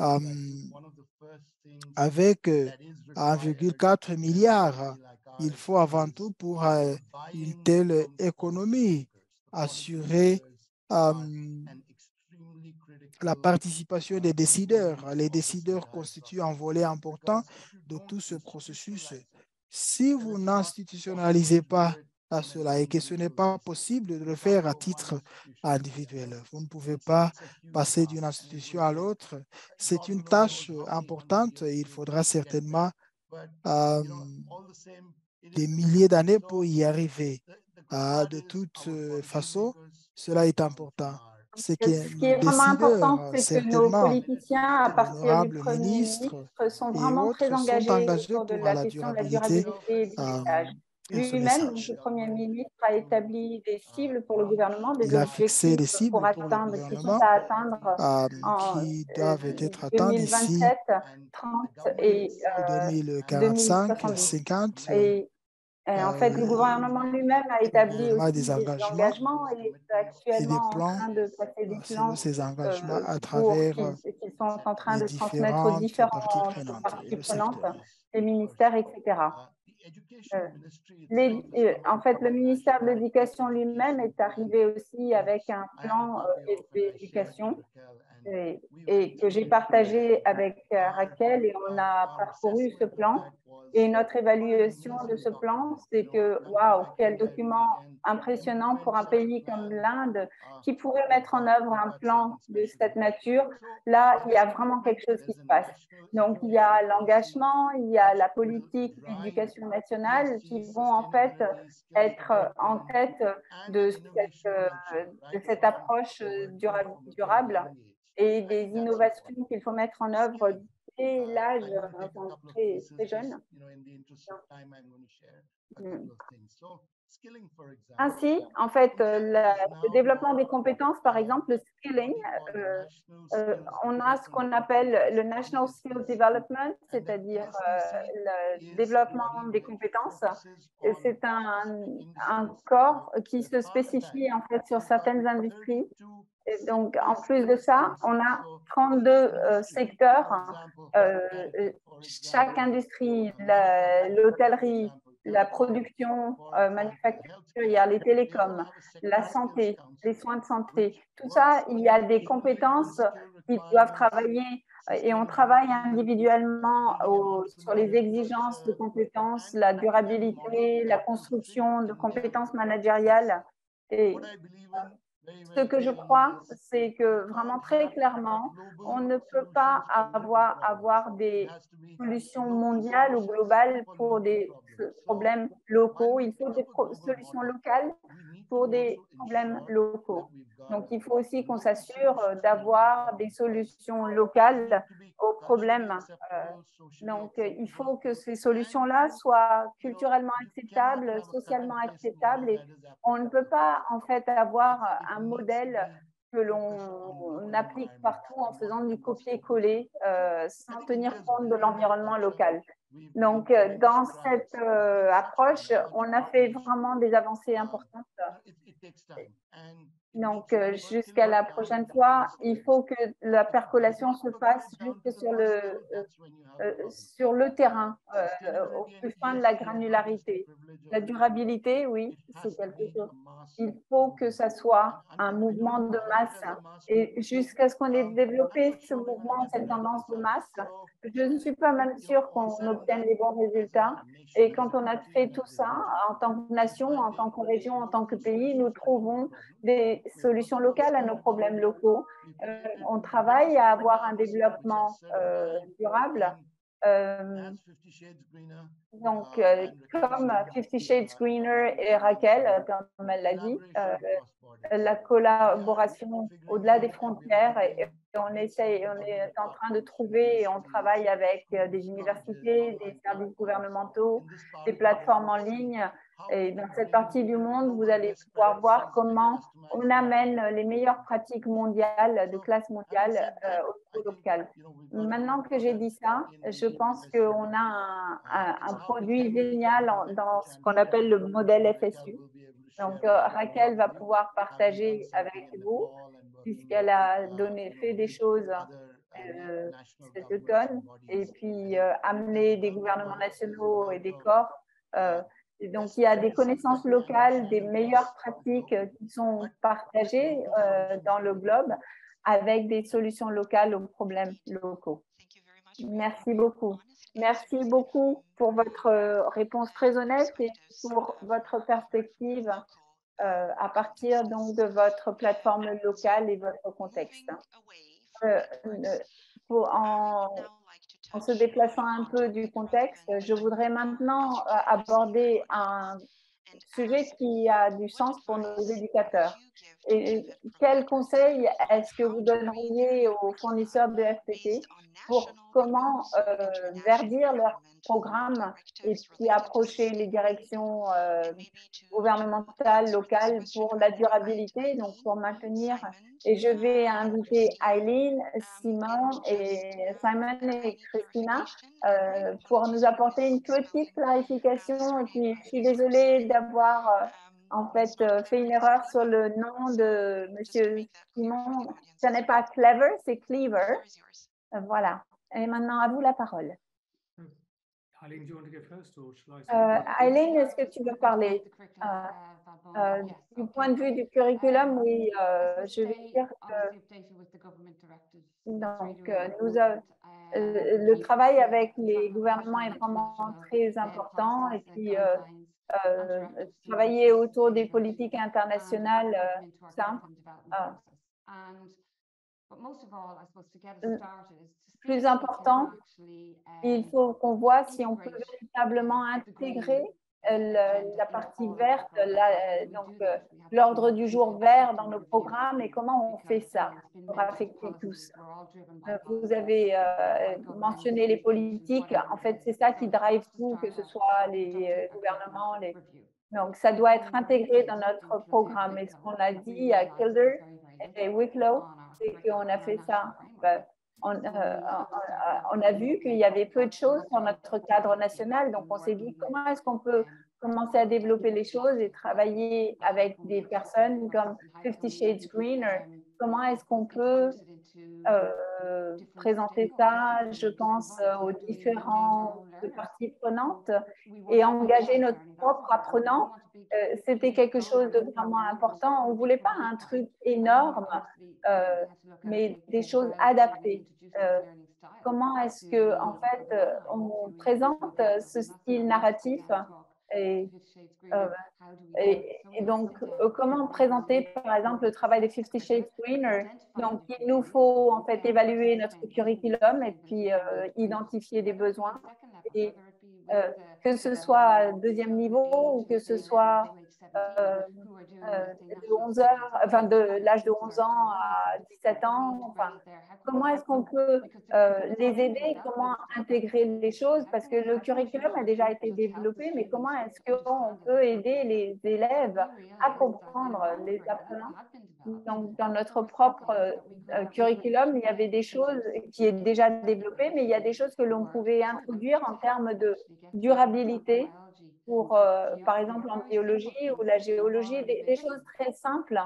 euh, people, I think one of the first things avec that is required 1,4 in an economy milliard. like Il ours faut avant is tout pour the une buy-in telle from économie policymakers. The assurer policymakers are euh, an extremely la critical participation des component décideurs. Les of this décideurs entire constituent un process. volet important Because if you de don't tout ce processus. institutionalize it, Si then vous it's not possible n'institutionnalisez to do pas it à on an cela et que ce n'est individual pas basis. possible de You le can't faire à go one titre institution to the individuel, other vous ne pouvez and say pas it's a huge passer d'une task and it institution will à take l'autre. C'est God une only knows tâche how many hundred importante et years il to faudra get there. certainement But euh, all the same, it des is milliers important. d'années pour So y arriver. the good part De is toute our façon, policymakers cela est come from important. our C'est que Ce qui nos est vraiment important, décideurs, c'est que nos certainement, politiciens, à partir du l'honorable Premier ministre ministre, sont et vraiment très autres, sont engagés engagés autour de pour la la question de la durabilité itself durabilité et has du euh, message. et ce Lui-même, donc le message. Premier government ministre, a to établi des cibles pour le launch gouvernement, des Il a fixé objectifs des pour cibles pour le atteindre, qui sont gouvernement à atteindre en qui doivent être atteints d'ici 2027, and the 30 government itself and 2045, 2070. 50. Et Et en fait, le gouvernement lui-même a établi aura aussi des des engagements engagements et est et des actuellement en plans train de passer des selon plans ces engagements à pour travers qu'ils sont en train les de transmettre aux différentes parties différentes prenantes et parties le prenantes, secteur. les ministères, etc. The education Euh, ministry itself is coming En fait, up le with a ministère de national l'Éducation education lui-même est arrivé aussi avec un I have a plan copy of it. I shared it d'éducation with Raquel, and we et went que through j'ai it. partagé avec Our- Raquel et on a our parcouru ce assessment of plan. that was, Et notre what an évaluation de amazing ce plan, document. c'est You know, que, when waouh, I quel think that document we can impressionnant pour un implement such a pays comme plan, l'Inde qui pourrait with mettre en that- œuvre with un that plan certain de cette specialty. nature. So Là, il y a obviously, vraiment quelque chose qui there's se a passe. national Donc, il y a education policy l'engagement, il y a la which will politique drive d'éducation nationale qui ESG, vont en fait sustainability, skills être en development, tête and de an innovation culture, right? cette From approche from a very durable young age. et I des think that's innovations important. qu'il faut mettre en œuvre Skilling. dès l'âge I'm going to take a enfin, couple of très, pieces, très just jeune. in the interest of time, I'm going to share a Mm. couple of things. So, skilling, for example. Ainsi, en fait, India is le now développement des compétences, par exemple, le skilling, what we call the National Skills on a ce qu'on appelle le National Skills Development, c'est-à-dire le développement des compétences. Et c'est un corps qui se spécifie en fait sur certaines industries. Et donc, en plus de ça, on a 32 secteurs. Chaque industrie, l'hôtellerie, la production manufacturière, les télécoms, la santé, les soins de santé, tout ça, il y a des compétences qui doivent travailler et on travaille individuellement sur les exigences de compétences, la durabilité, la construction de compétences managériales. Et ce que je crois, c'est que vraiment très clairement, on ne peut pas avoir des solutions mondiales ou globales pour des problèmes locaux. Il faut des solutions locales pour des problèmes locaux. Donc, il faut aussi qu'on s'assure d'avoir des solutions locales aux problèmes. Donc, il faut que ces solutions-là soient culturellement acceptables, socialement acceptables et on ne peut pas en fait avoir un modèle que l'on applique partout en faisant du copier-coller sans tenir compte de l'environnement local. Donc, dans cette approche, on a fait vraiment des avancées importantes. Donc, jusqu'à la prochaine fois, il faut que la percolation se fasse juste sur le terrain, au plus fin de la granularité. La durabilité, oui, c'est quelque chose. Il faut que ça soit un mouvement de masse. Et jusqu'à ce qu'on ait développé ce mouvement, cette tendance de masse, je ne suis pas même sûre qu'on obtienne les bons résultats. Et quand on a fait tout ça, en tant que nation, en tant que région, en tant que pays, nous trouvons des solutions locales à nos problèmes locaux. On travaille à avoir un développement durable. Donc, comme 50 Shades Greener et Raquel, comme elle l'a dit, la collaboration au-delà des frontières et on est en train de trouver et on travaille avec des universités, des services gouvernementaux, des plateformes en ligne. Et dans cette partie du monde, vous allez pouvoir voir comment on amène les meilleures pratiques mondiales, de classe mondiale, au niveau local. Maintenant que j'ai dit ça, je pense qu'on a un produit génial dans ce qu'on appelle le modèle FSU. Donc, Raquel va pouvoir partager avec vous, puisqu'elle a fait des choses cet automne, et puis amener des gouvernements nationaux et des corps. Et donc, il y a des connaissances locales, des meilleures pratiques qui sont partagées dans le globe avec des solutions locales aux problèmes locaux. Merci beaucoup. Merci beaucoup pour votre réponse très honnête et pour votre perspective à partir donc de votre plateforme locale et votre contexte. En se déplaçant un peu du contexte, je voudrais maintenant aborder un sujet qui a du sens pour nos éducateurs. Et quels conseils est-ce que vous donneriez aux fournisseurs de FPT pour comment verdir leur programme et puis approcher les directions gouvernementales, locales pour la durabilité, donc pour maintenir. Et je vais inviter Eileen, Simon et Christina pour nous apporter une petite clarification. Et puis, je suis désolée d'avoir en fait fait une erreur sur le nom de Monsieur Simon. Ce n'est pas Clever, c'est Cleaver. Voilà. Et maintenant, à vous la parole. Eileen, est-ce que tu veux parler du point de vue du curriculum? Oui, je vais dire que donc, le travail avec les gouvernements est vraiment très important et puis travailler autour des politiques internationales, ça. Plus important, il faut qu'on voit si on peut véritablement intégrer la partie verte, donc l'ordre du jour vert dans nos programmes et comment on fait ça pour affecter tous. Vous avez mentionné les politiques, en fait c'est ça qui drive tout, que ce soit les gouvernements, donc ça doit être intégré dans notre programme. Et ce qu'on a dit à Kildare et Wicklow, c'est qu'on a fait ça. On a vu qu'il y avait peu de choses dans notre cadre national, donc on s'est dit comment est-ce qu'on peut commencer à développer les choses et travailler avec des personnes comme 50 Shades Greener. Comment est-ce qu'on peut présenter ça, je pense, aux différentes parties prenantes et engager notre propre apprenant. C'était quelque chose de vraiment important. On ne voulait pas un truc énorme, mais des choses adaptées. Comment est-ce que, en fait, on présente ce style narratif et donc, comment présenter, par exemple, le travail de 50 Shades Greener? Donc, il nous faut en fait évaluer notre curriculum et puis identifier des besoins. Et que ce soit deuxième niveau ou que ce soit de 11 heures, enfin de l'âge de 11 ans à 17 ans, enfin, comment est-ce qu'on peut les aider, comment intégrer les choses, parce que le curriculum a déjà été développé, mais comment est-ce qu'on peut aider les élèves à comprendre, les apprenants? Donc, dans notre propre curriculum, il y avait des choses qui est déjà développées, mais il y a des choses que l'on pouvait introduire en termes de durabilité pour, par exemple, en biologie ou la géologie, des choses très simples.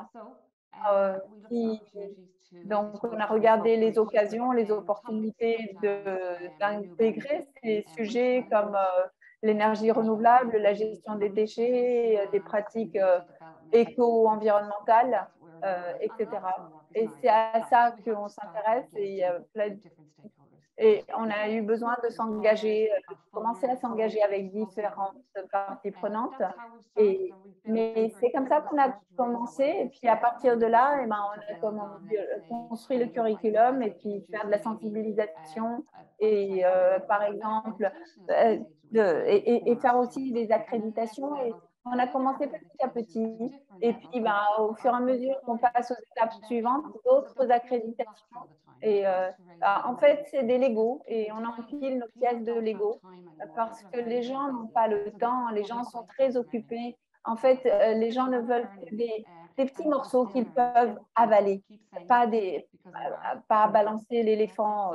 Donc, on a regardé les occasions, les opportunités d'intégrer ces sujets comme l'énergie renouvelable, la gestion des déchets, des pratiques éco-environnementales, etc. Et c'est à ça qu'on s'intéresse et on a eu besoin de s'engager, commencer à s'engager avec différentes parties prenantes. Mais c'est comme ça qu'on a commencé. Et puis à partir de là, on a construit le curriculum et puis faire de la sensibilisation et par exemple, et faire aussi des accréditations. Et on a commencé petit à petit. Et puis, au fur et à mesure qu'on passe aux étapes suivantes, d'autres accréditations. Et en fait, c'est des Legos et on empile nos pièces de Lego parce que les gens n'ont pas le temps, les gens sont très occupés. En fait, les gens ne veulent que des petits morceaux qu'ils peuvent avaler, pas balancer l'éléphant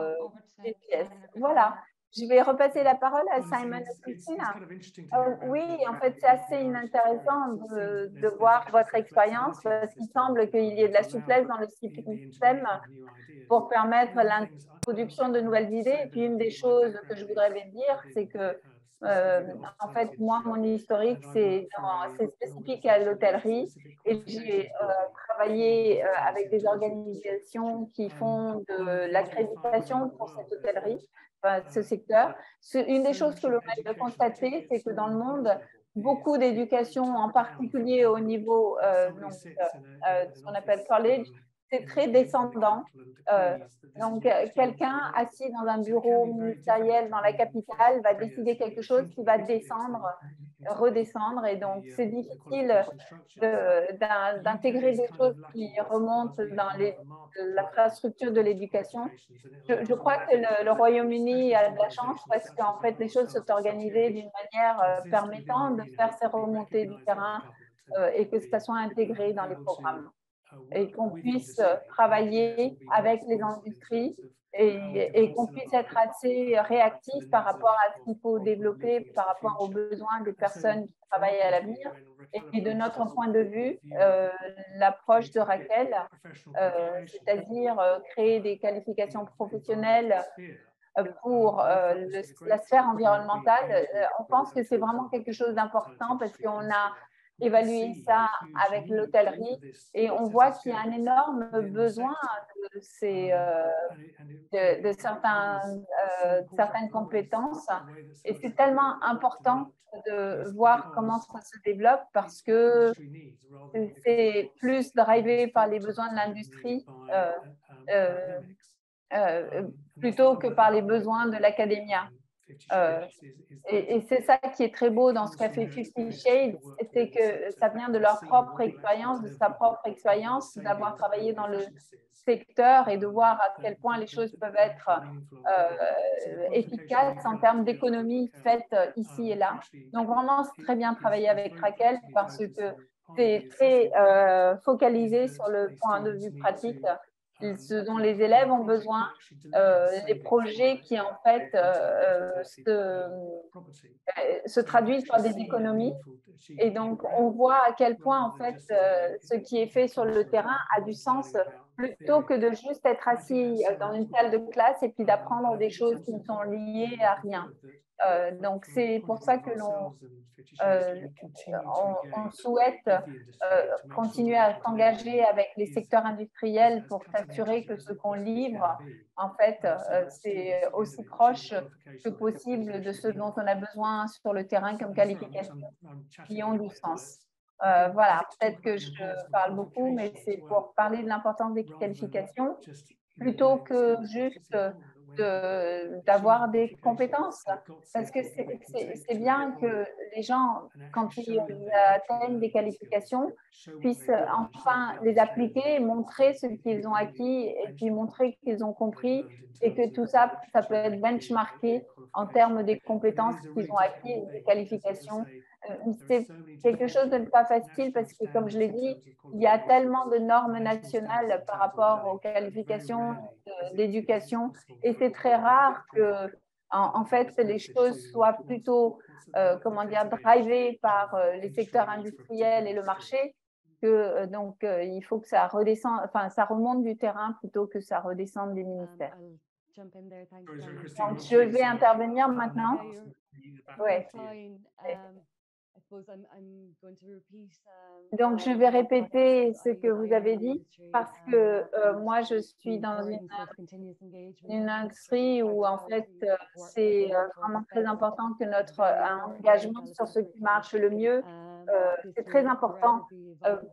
des pièces. Voilà. Je vais repasser la parole à Simon et Christina. Oui, en fait, c'est assez intéressant de voir votre expérience parce qu'il semble qu'il y ait de la souplesse dans le système pour permettre l'introduction de nouvelles idées. Et puis, une des choses que je voudrais dire, c'est que, en fait, moi, mon historique, c'est spécifique à l'hôtellerie et j'ai travaillé avec des organisations qui font de l'accréditation pour cette hôtellerie, ce secteur. Une des choses que l'on a constaté, c'est que dans le monde, beaucoup d'éducation, en particulier au niveau ce qu'on appelle college, c'est très descendant. Donc, quelqu'un assis dans un bureau ministériel dans la capitale va décider quelque chose qui va descendre redescendre. Et donc, c'est difficile d'intégrer des choses qui remontent dans l'infrastructure de l'éducation. Je crois que le Royaume-Uni a de la chance parce qu'en fait, les choses sont organisées d'une manière permettant de faire ces remontées du terrain et que ça soit intégré dans les programmes et qu'on puisse travailler avec les industries et qu'on puisse être assez réactif par rapport à ce qu'il faut développer, par rapport aux besoins des personnes qui travaillent à l'avenir. Et de notre point de vue, l'approche de Raquel, c'est-à-dire créer des qualifications professionnelles pour la sphère environnementale, on pense que c'est vraiment quelque chose d'important parce qu'on a évalué ça avec l'hôtellerie et on voit qu'il y a un énorme besoin de certaines compétences et c'est tellement important de voir comment ça se développe parce que c'est plus drivé par les besoins de l'industrie plutôt que par les besoins de l'académia. Et c'est ça qui est très beau dans ce qu'a fait 50 Shades, c'est que ça vient de leur propre expérience, de sa propre expérience, d'avoir travaillé dans le secteur et de voir à quel point les choses peuvent être efficaces en termes d'économie faite ici et là. Donc vraiment, c'est très bien travaillé avec Raquel parce que c'est très focalisé sur le point de vue pratique, ce dont les élèves ont besoin, les projets qui en fait se traduisent par des économies. Et donc, on voit à quel point en fait ce qui est fait sur le terrain a du sens plutôt que de juste être assis dans une salle de classe et puis d'apprendre des choses qui ne sont liées à rien. Donc, c'est pour ça que on souhaite continuer à s'engager avec les secteurs industriels pour s'assurer que ce qu'on livre, en fait, c'est aussi proche que possible de ce dont on a besoin sur le terrain comme qualification qui ont du sens. Voilà, peut-être que je parle beaucoup, mais c'est pour parler de l'importance des qualifications plutôt que juste d'avoir des compétences. Parce que c'est bien que les gens, quand ils atteignent des qualifications, puissent enfin les appliquer, montrer ce qu'ils ont acquis et puis montrer qu'ils ont compris et que tout ça, ça peut être benchmarké en termes des compétences qu'ils ont acquis et des qualifications. C'est quelque chose de pas facile parce que, comme je l'ai dit, il y a tellement de normes nationales par rapport aux qualifications d'éducation et c'est très rare que, en fait, les choses soient plutôt, comment dire, drivées par les secteurs industriels et le marché. Donc, il faut que ça redescende, enfin, ça remonte du terrain plutôt que ça redescende des ministères. Donc, je vais intervenir maintenant. Ouais. Donc, je vais répéter ce que vous avez dit parce que moi, je suis dans une industrie où, en fait, c'est vraiment très important que notre engagement sur ce qui marche le mieux, c'est très important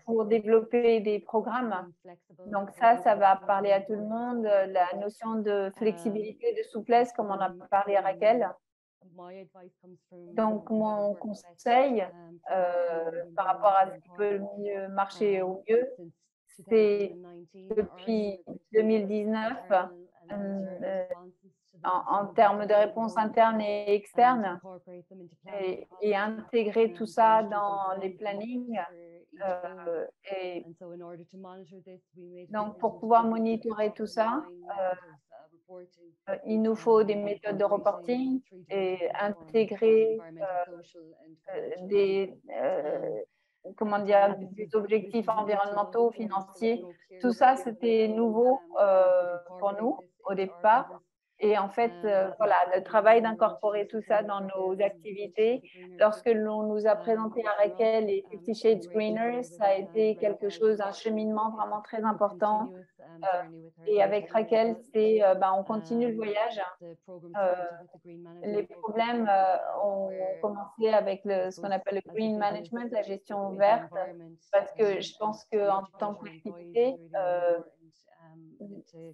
pour développer des programmes. Donc, ça va parler à tout le monde. La notion de flexibilité, de souplesse, comme on a parlé à Raquel. Donc, mon conseil par rapport à ce qui peut le mieux marcher au mieux, c'est depuis 2019, en termes de réponses internes et externes, et intégrer tout ça dans les plannings. Et donc, pour pouvoir monitorer tout ça, il nous faut des méthodes de reporting et intégrer comment dire, des objectifs environnementaux, financiers. Tout ça, c'était nouveau pour nous au départ. Et en fait, voilà, le travail d'incorporer tout ça dans nos activités, lorsque l'on nous a présenté à Raquel et 50 Shades Greener, ça a été quelque chose, un cheminement vraiment très important. Et avec Raquel, c'est on continue le voyage. Les problèmes ont commencé avec ce qu'on appelle le green management, la gestion verte, parce que je pense qu'en tant que collectivité,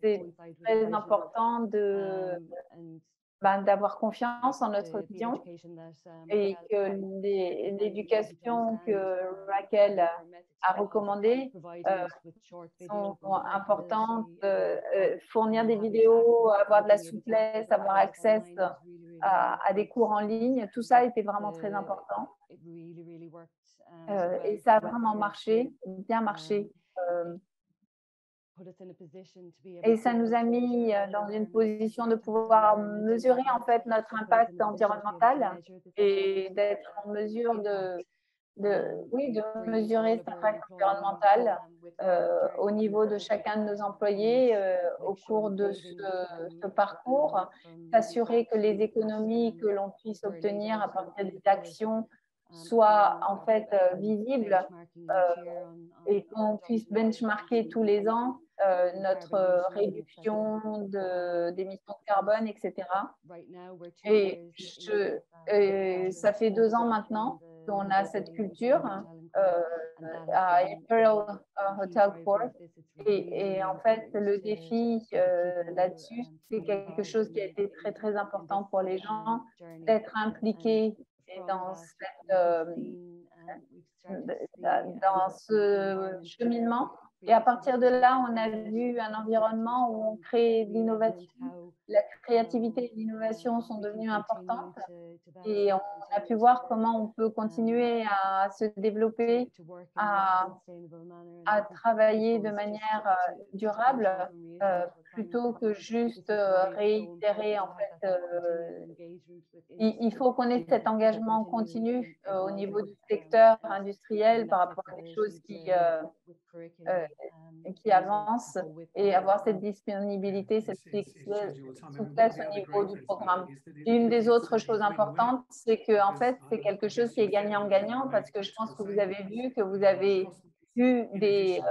c'est très important d'avoir confiance en notre vision et que l'éducation que Raquel a recommandée sont importantes, fournir des vidéos, avoir de la souplesse, avoir accès à des cours en ligne, tout ça était vraiment très important. Et ça a vraiment marché, bien marché. Et ça nous a mis dans une position de pouvoir mesurer en fait notre impact environnemental et d'être en mesure de mesurer cet impact environnemental au niveau de chacun de nos employés au cours de ce parcours, s'assurer que les économies que l'on puisse obtenir à partir des actions soient en fait visibles et qu'on puisse benchmarker tous les ans notre réduction d'émissions de carbone, etc. Et ça fait 2 ans maintenant qu'on a cette culture à Imperial Hotel Corp. Et en fait, le défi là-dessus, c'est quelque chose qui a été très, très important pour les gens, d'être impliqués dans ce cheminement. Et à partir de là, on a vu un environnement où on crée de l'innovation. La créativité et l'innovation sont devenues importantes et on a pu voir comment on peut continuer à se développer, à travailler de manière durable plutôt que juste réitérer en fait. Il faut qu'on ait cet engagement continu au niveau du secteur industriel par rapport à des choses qui avancent et avoir cette disponibilité, cette souplesse au niveau du programme. Une des autres choses importantes, c'est que en fait, c'est quelque chose qui est gagnant-gagnant parce que je pense que vous avez vu que vous avez eu des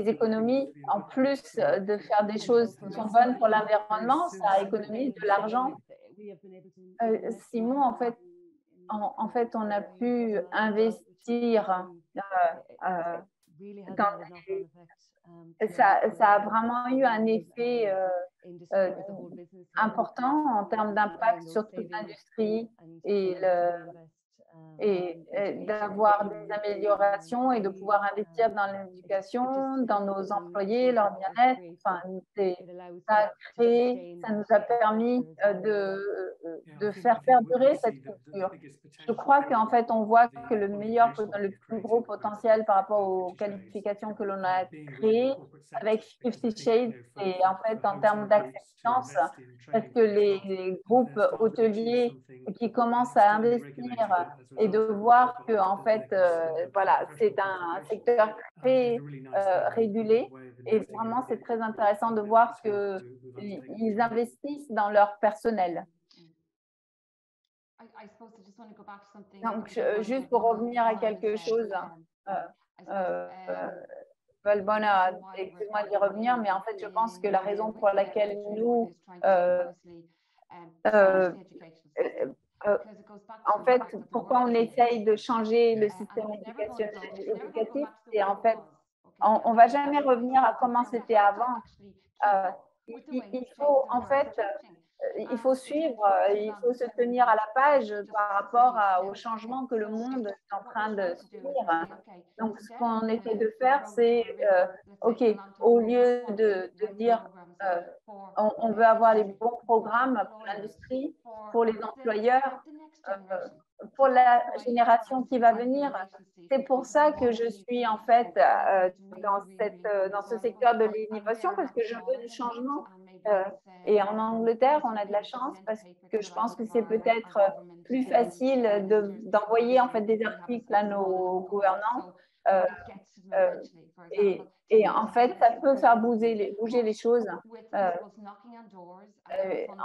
économies, en plus de faire des choses qui sont bonnes pour l'environnement, ça économise de l'argent. Simon, en fait, on a pu investir ça a vraiment eu un effet important en termes d'impact sur toute l'industrie et d'avoir des améliorations et de pouvoir investir dans l'éducation, dans nos employés, leur bien-être. Enfin, ça nous a permis de faire perdurer cette culture. Je crois qu'en fait, on voit que le plus gros potentiel par rapport aux qualifications que l'on a créées avec 50 Shades, c'est en fait en termes d'acceptance, parce que les groupes hôteliers qui commencent à investir et de voir que en fait, voilà, c'est un secteur très régulé et vraiment c'est très intéressant de voir qu'ils investissent dans leur personnel. Donc, juste pour revenir à quelque chose, Valbona, excuse-moi d'y revenir, mais en fait, je pense que la raison pour laquelle nous, en fait, pourquoi on essaye de changer le système éducatif, c'est en fait, on ne va jamais revenir à comment c'était avant. Il faut en fait, il faut suivre, il faut se tenir à la page par rapport au changement que le monde est en train de subir. Donc, ce qu'on essaie de faire, c'est, OK, au lieu de dire on veut avoir les bons programmes pour l'industrie, pour les employeurs, pour la génération qui va venir. C'est pour ça que je suis en fait dans ce secteur de l'innovation parce que je veux du changement. Et en Angleterre, on a de la chance parce que je pense que c'est peut-être plus facile d'envoyer en fait des articles à nos gouvernants. Et en fait, ça peut faire bouger les choses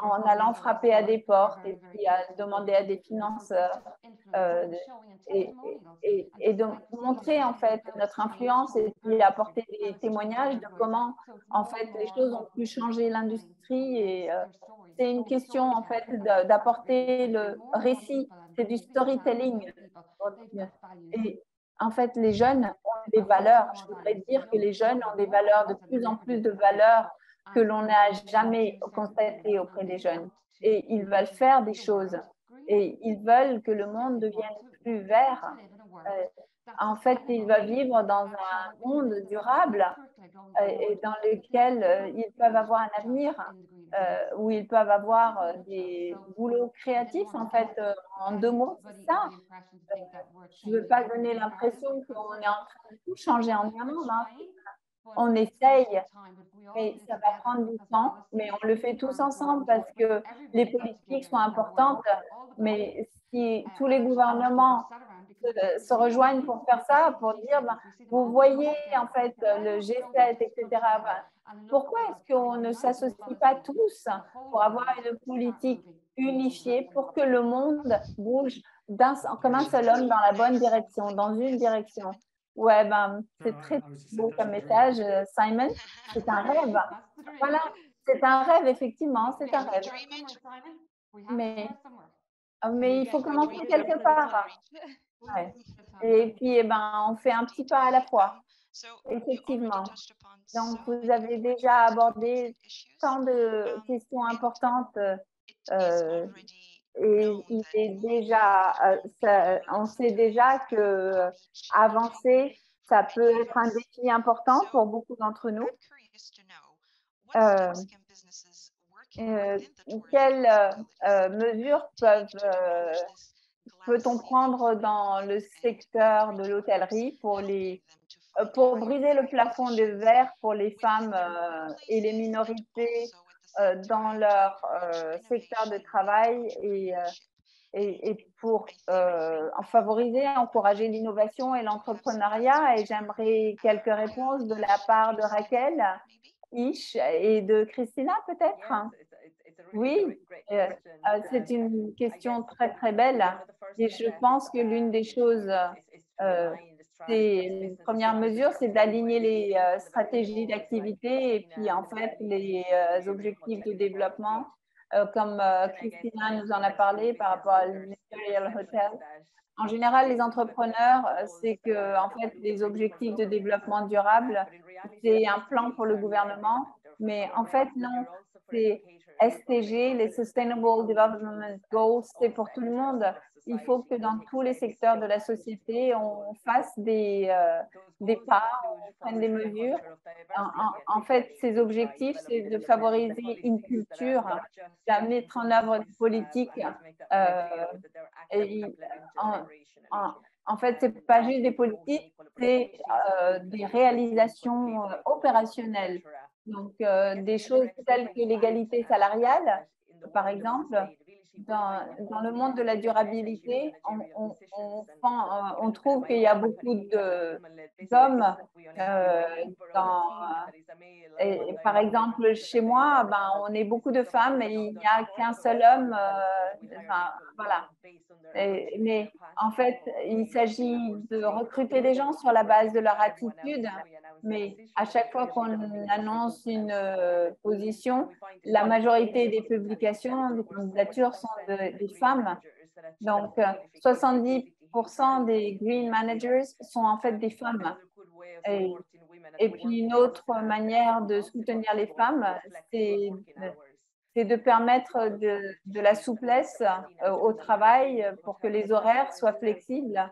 en allant frapper à des portes et puis à demander à des financeurs et de montrer en fait notre influence et puis apporter des témoignages de comment en fait les choses ont pu changer l'industrie et c'est une question en fait d'apporter le récit, c'est du storytelling. Et en fait, les jeunes ont des valeurs. Je voudrais dire que les jeunes ont des valeurs, de plus en plus de valeurs que l'on n'a jamais constaté auprès des jeunes. Et ils veulent faire des choses. Et ils veulent que le monde devienne plus vert. En fait, ils veulent vivre dans un monde durable et dans lequel ils peuvent avoir un avenir, où ils peuvent avoir des boulots créatifs, en fait, en 2 mots, c'est ça. Je ne veux pas donner l'impression qu'on est en train de tout changer en Irlande. Hein. On essaye, mais ça va prendre du temps, mais on le fait tous ensemble parce que les politiques sont importantes, mais si tous les gouvernements se rejoignent pour faire ça, pour dire, ben, vous voyez, en fait, le G7, etc. Ben, pourquoi est-ce qu'on ne s'associe pas tous pour avoir une politique unifiée pour que le monde bouge comme un seul homme dans la bonne direction, dans une direction? Ouais, ben, c'est très beau comme message, Simon. C'est un rêve. Voilà, c'est un rêve, effectivement, c'est un rêve. Mais il faut commencer quelque part. Ouais. Et puis, eh ben, on fait un petit pas à la fois, effectivement. Donc, vous avez déjà abordé tant de questions importantes et il est déjà, on sait déjà que avancer, ça peut être un défi important pour beaucoup d'entre nous. Quelles mesures peut-on prendre dans le secteur de l'hôtellerie pour briser le plafond de verre pour les femmes et les minorités dans leur secteur de travail et pour en favoriser, encourager l'innovation et l'entrepreneuriat? Et j'aimerais quelques réponses de la part de Raquel, Ish et de Christina peut-être. Oui, c'est une question très très belle et je pense que l'une des choses, les premières mesures, c'est d'aligner les stratégies d'activité et puis en fait les objectifs de développement, comme Christina nous en a parlé par rapport à l'Imperial Hotel. En général, les entrepreneurs, c'est que en fait les objectifs de développement durable, c'est un plan pour le gouvernement, mais en fait non, c'est SDG, les Sustainable Development Goals, c'est pour tout le monde. Il faut que dans tous les secteurs de la société, on fasse des pas, on prenne des mesures. En fait, ces objectifs, c'est de favoriser une culture, de mettre en œuvre des politiques. Et en fait, ce n'est pas juste des politiques, c'est des réalisations opérationnelles. Donc, des choses telles que l'égalité salariale, par exemple, dans le monde de la durabilité, on trouve qu'il y a beaucoup d'hommes par exemple, chez moi, ben, on est beaucoup de femmes et il n'y a qu'un seul homme. Voilà. Mais en fait, il s'agit de recruter des gens sur la base de leur attitude. Mais à chaque fois qu'on annonce une position, la majorité des publications, des candidatures sont des femmes. Donc, 70% des green managers sont en fait des femmes. Et puis, une autre manière de soutenir les femmes, c'est de permettre de la souplesse au travail pour que les horaires soient flexibles,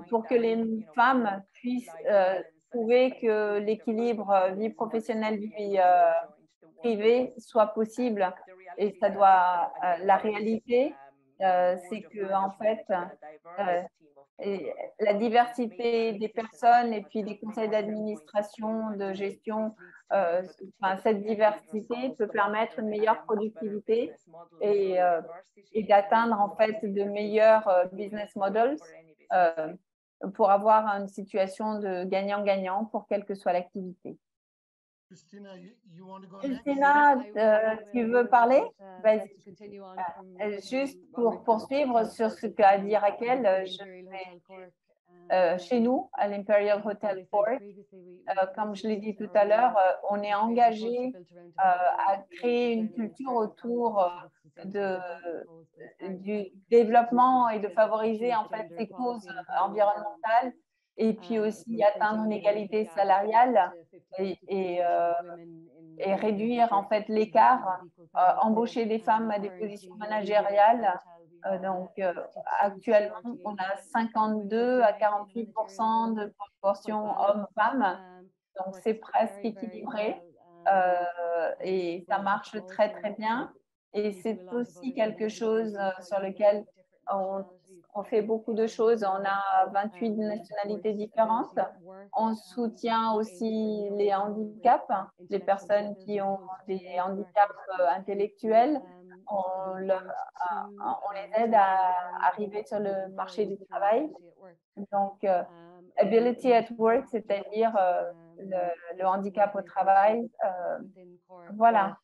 pour que les femmes puissent trouver que l'équilibre vie professionnelle, vie privée soit possible. Et ça doit, la réalité, c'est que en fait, et la diversité des personnes et puis des conseils d'administration, de gestion, cette diversité peut permettre une meilleure productivité et d'atteindre en fait de meilleurs business models pour avoir une situation de gagnant-gagnant pour quelle que soit l'activité. Christina, tu veux parler? Juste pour poursuivre sur ce qu'a dit Raquel, chez nous, à l'Imperial Hotel Cork, comme je l'ai dit tout à l'heure, on est engagé à créer une culture autour du développement et de favoriser en fait ces causes environnementales et puis aussi atteindre une égalité salariale et réduire en fait l'écart, embaucher des femmes à des positions managériales. Donc, actuellement, on a 52 à 48% de proportion hommes-femmes. Donc, c'est presque équilibré et ça marche très, très bien. Et c'est aussi quelque chose sur lequel on fait beaucoup de choses. On a 28 nationalités différentes. On soutient aussi les handicaps, les personnes qui ont des handicaps intellectuels. On les aide à arriver sur le marché du travail. Donc, Ability at Work, c'est-à-dire le handicap au travail. Voilà.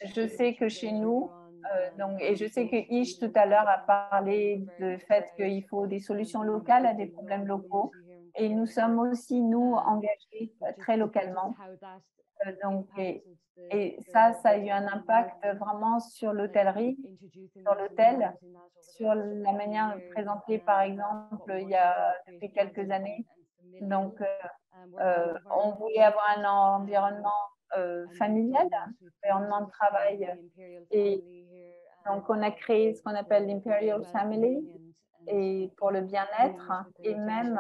Je sais que chez nous, et je sais que Ish tout à l'heure a parlé du fait qu'il faut des solutions locales à des problèmes locaux. Et nous sommes aussi, nous, engagés très localement. Et ça a eu un impact vraiment sur l'hôtellerie, sur l'hôtel, sur la manière de présenter, par exemple, depuis quelques années. Donc, on voulait avoir un environnement familial, un environnement de travail. Et donc, on a créé ce qu'on appelle l'Imperial Family et pour le bien-être. Et même,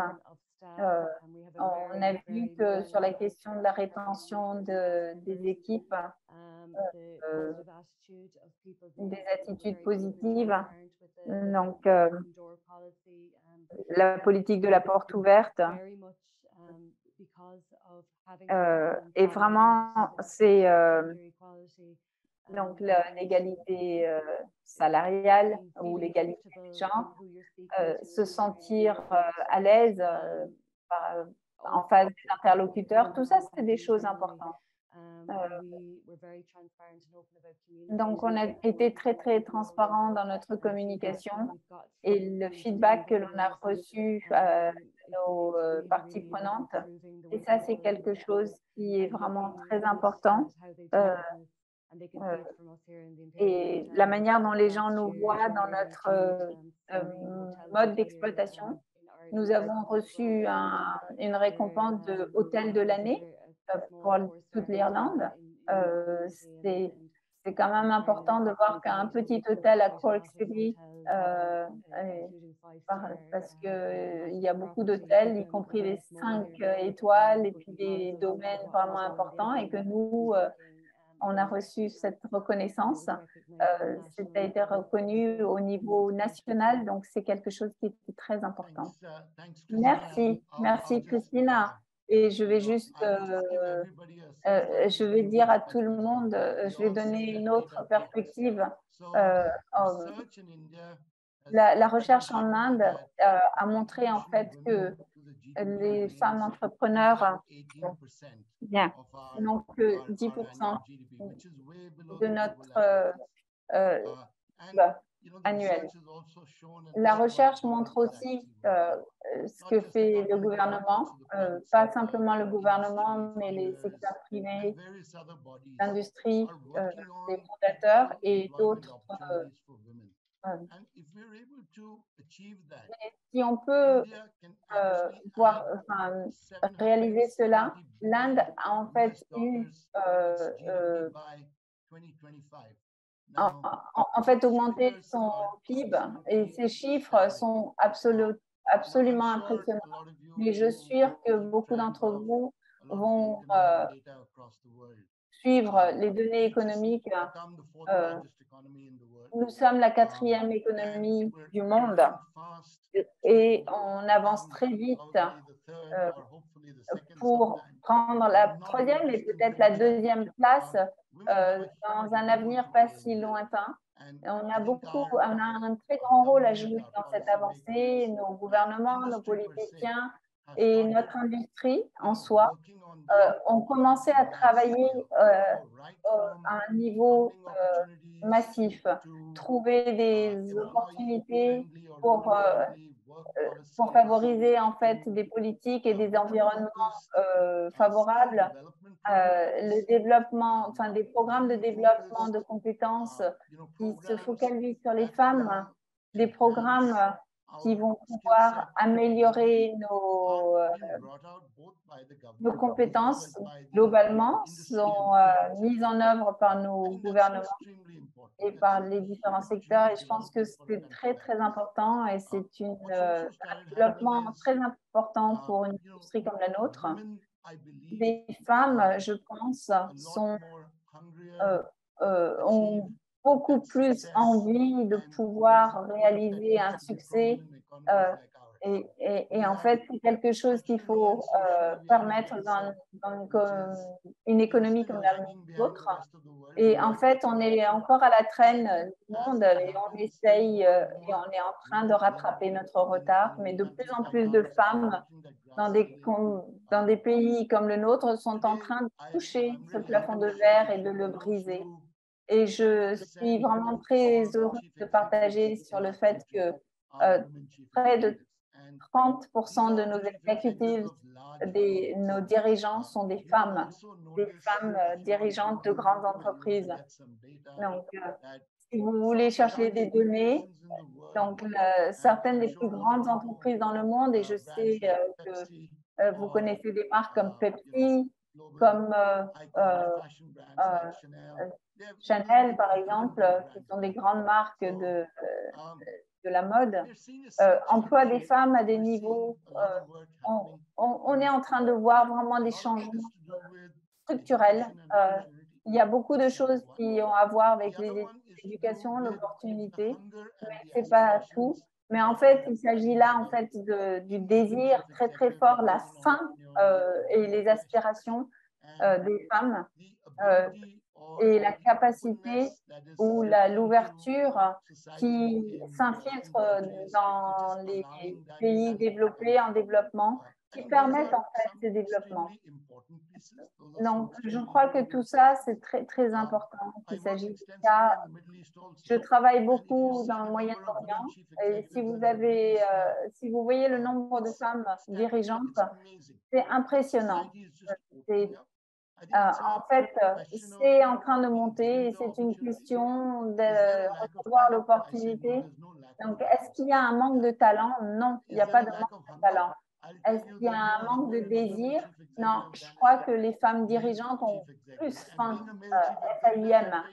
on a vu que sur la question de la rétention des équipes, des attitudes positives. Donc, la politique de la porte ouverte. Et vraiment, c'est donc l'égalité salariale ou l'égalité des genres, se sentir à l'aise en face des interlocuteurs, tout ça, c'est des choses importantes. Donc, on a été très, très transparent dans notre communication et le feedback que l'on a reçu de nos parties prenantes. Et ça, c'est quelque chose qui est vraiment très important. Et la manière dont les gens nous voient dans notre mode d'exploitation. Nous avons reçu une récompense de hôtel de l'année pour toute l'Irlande. C'est quand même important de voir qu'un petit hôtel à Cork City, parce qu'il y a beaucoup d'hôtels, y compris les 5 étoiles et puis des domaines vraiment importants, et que nous, on a reçu cette reconnaissance. Ça a été reconnu au niveau national, donc c'est quelque chose qui est très important. Merci, merci Christina. Et je vais juste, je vais dire à tout le monde, je vais donner une autre perspective. La recherche en Inde a montré en fait que les femmes entrepreneurs, bien, n'ont que 10% de notre annuel. La recherche montre aussi ce que fait le gouvernement, pas simplement le gouvernement, mais les secteurs privés, l'industrie, les fondateurs et d'autres. Si on peut réaliser cela, l'Inde a en fait eu en fait augmenté son PIB et ces chiffres sont absolument impressionnants. Mais je suis sûre que beaucoup d'entre vous vont suivre les données économiques. Nous sommes la 4e économie du monde et on avance très vite pour prendre la 3e et peut-être la 2e place dans un avenir pas si lointain. On a un très grand rôle à jouer dans cette avancée, nos gouvernements, nos politiciens et notre industrie en soi ont commencé à travailler à un niveau massif, trouver des opportunités pour favoriser en fait des politiques et des environnements favorables, le développement, enfin des programmes de développement de compétences qui se focalisent sur les femmes, des programmes qui vont pouvoir améliorer nos compétences globalement sont mises en œuvre par nos gouvernements et par les différents secteurs. Et je pense que c'est très, très important et c'est un développement très important pour une industrie comme la nôtre. Les femmes, je pense, ont beaucoup plus envie de pouvoir réaliser un succès et en fait, c'est quelque chose qu'il faut permettre dans une économie comme la nôtre. Et en fait, on est encore à la traîne du monde et on essaye et on est en train de rattraper notre retard. Mais de plus en plus de femmes dans des pays comme le nôtre sont en train de toucher ce plafond de verre et de le briser. Et je suis vraiment très heureuse de partager sur le fait que près de 30% de nos exécutives, nos dirigeants sont des femmes dirigeantes de grandes entreprises. Donc, si vous voulez chercher des données, donc certaines des plus grandes entreprises dans le monde, et je sais que vous connaissez des marques comme Pepsi, comme Chanel, par exemple, qui sont des grandes marques de la mode, emploient des femmes à des niveaux. On est en train de voir vraiment des changements structurels. Il y a beaucoup de choses qui ont à voir avec l'éducation, l'opportunité, mais ce n'est pas tout. Mais en fait, il s'agit là en fait du désir très très fort, la faim et les aspirations des femmes et la capacité ou l'ouverture qui s'infiltre dans les pays développés, en développement, qui permettent en fait ce développement. Donc, je crois que tout ça, c'est très, très important qu'il s'agit de ça. Je travaille beaucoup dans le Moyen-Orient et si vous voyez le nombre de femmes dirigeantes, c'est impressionnant. En fait, c'est en train de monter et c'est une question de recevoir l'opportunité. Donc, est-ce qu'il y a un manque de talent? Non, il n'y a pas de manque de talent. Est-ce qu'il y a un manque de désir? Non, je crois que les femmes dirigeantes ont plus faim, FAIM.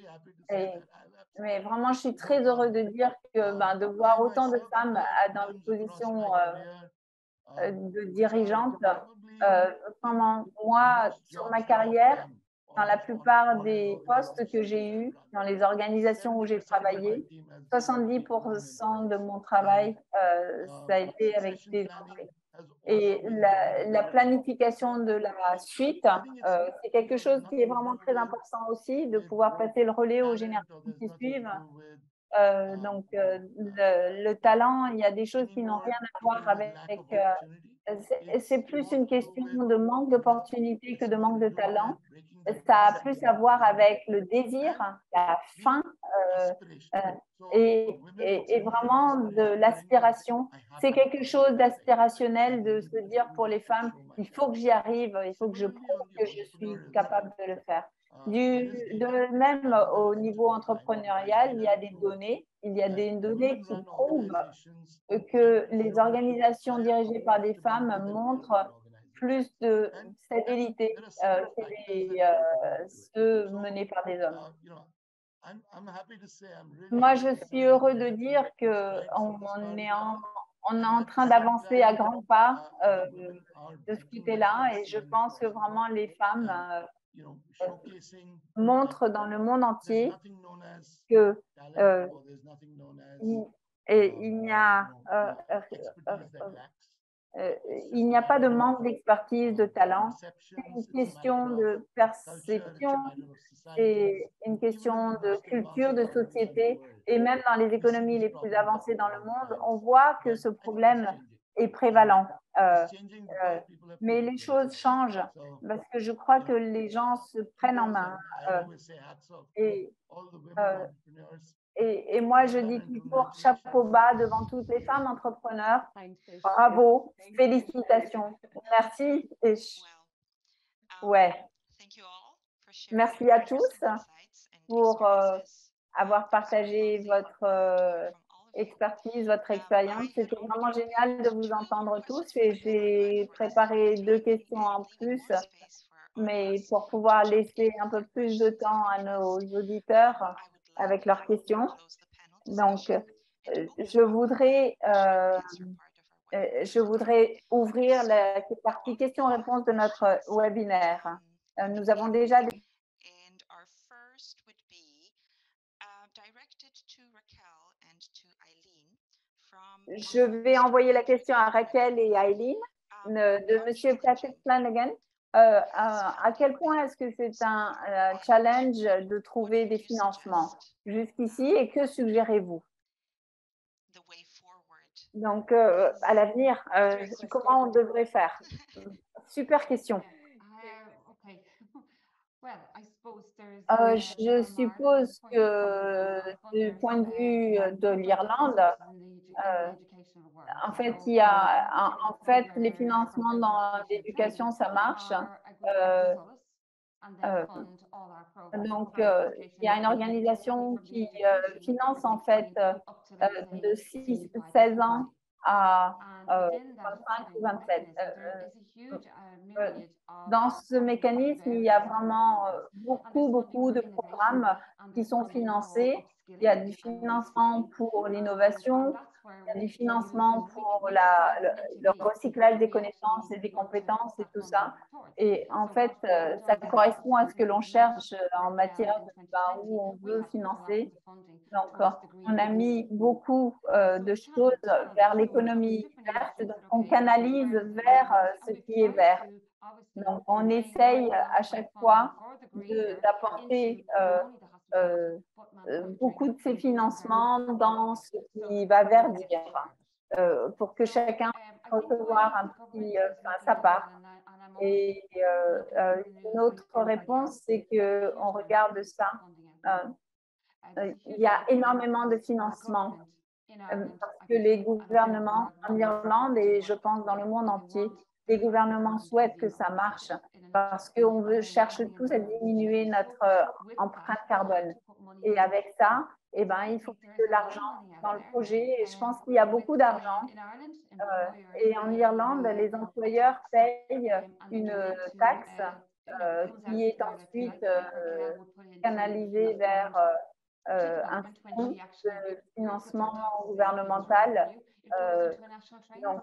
Mais vraiment, je suis très heureuse de dire que de voir autant de femmes dans des positions de dirigeantes. Pendant moi, sur ma carrière, dans la plupart des postes que j'ai eus, dans les organisations où j'ai travaillé, 70% de mon travail, ça a été avec des hommes. Et la planification de la suite, c'est quelque chose qui est vraiment très important aussi, de pouvoir passer le relais aux générations qui suivent. Donc, le talent, il y a des choses qui n'ont rien à voir avec. C'est plus une question de manque d'opportunité que de manque de talent. Ça a plus à voir avec le désir, la faim et vraiment de l'aspiration. C'est quelque chose d'aspirationnel de se dire pour les femmes, il faut que j'y arrive, il faut que je prouve que je suis capable de le faire. De même au niveau entrepreneurial, il y a des données. Il y a des données qui prouvent que les organisations dirigées par des femmes montrent plus de stabilité que ceux menés par des hommes. Moi, je suis heureux de dire qu'on est en train d'avancer à grands pas de ce côté-là et je pense que vraiment les femmes montre dans le monde entier que il n'y a pas de manque d'expertise, de talent. C'est une question de perception, c'est une question de culture, de société. Et même dans les économies les plus avancées dans le monde, on voit que ce problème est prévalent. Mais les choses changent parce que je crois que les gens se prennent en main. Et moi, je dis toujours chapeau bas devant toutes les femmes entrepreneurs. Bravo, félicitations. Merci. Merci à tous pour avoir partagé expertise, votre expérience. C'était vraiment génial de vous entendre tous et j'ai préparé 2 questions en plus, mais pour pouvoir laisser un peu plus de temps à nos auditeurs avec leurs questions. Donc, je voudrais ouvrir la partie questions-réponses de notre webinaire. Nous avons déjà des Je vais envoyer la question à Raquel et à Eileen de Monsieur Patrick Flanagan. À quel point est-ce que c'est un challenge de trouver des financements jusqu'ici et que suggérez-vous? Donc, à l'avenir, comment on devrait faire? Super question. Je suppose que du point de vue de l'Irlande, en fait, les financements dans l'éducation, ça marche. Donc, il y a une organisation qui finance en fait de 16 ans à 25 ou 27. Dans ce mécanisme, il y a vraiment beaucoup de programmes qui sont financés. Il y a du financement pour l'innovation, il y a du financement pour le recyclage des connaissances et des compétences et tout ça. Et en fait, ça correspond à ce que l'on cherche en matière où on veut financer. Donc, on a mis beaucoup de choses vers l'économie verte, donc on canalise vers ce qui est vert. Donc, on essaye à chaque fois d'apporter beaucoup de ces financements dans ce qui va verdir pour que chacun puisse recevoir sa part. Et une autre réponse, c'est qu'on regarde ça. Il y a énormément de financement parce que les gouvernements en Irlande et je pense dans le monde entier, les gouvernements souhaitent que ça marche parce qu'on cherche tous à diminuer notre empreinte carbone. Et avec ça, eh ben, il faut de l'argent dans le projet et je pense qu'il y a beaucoup d'argent. Et en Irlande, les employeurs payent une taxe qui est ensuite canalisée vers un fonds de financement gouvernemental. Donc,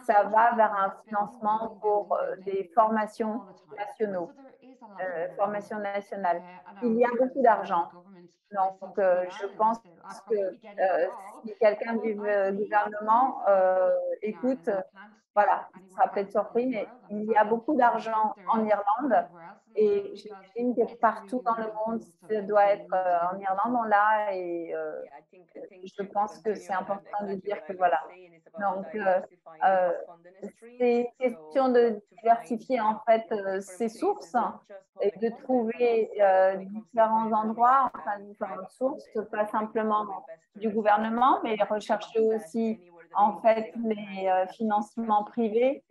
ça va vers un financement pour des formations nationaux, formations nationales. Il y a beaucoup d'argent. Donc, je pense que si quelqu'un du gouvernement écoute, voilà, il sera peut-être surpris, mais il y a beaucoup d'argent en Irlande et j'imagine que partout dans le monde, ça doit être en Irlande, on l'a et je pense que c'est important de dire que voilà. Donc, c'est question de diversifier en fait ses sources et de trouver différents endroits, enfin différentes sources, pas simplement du gouvernement, mais rechercher aussi en fait les financements privés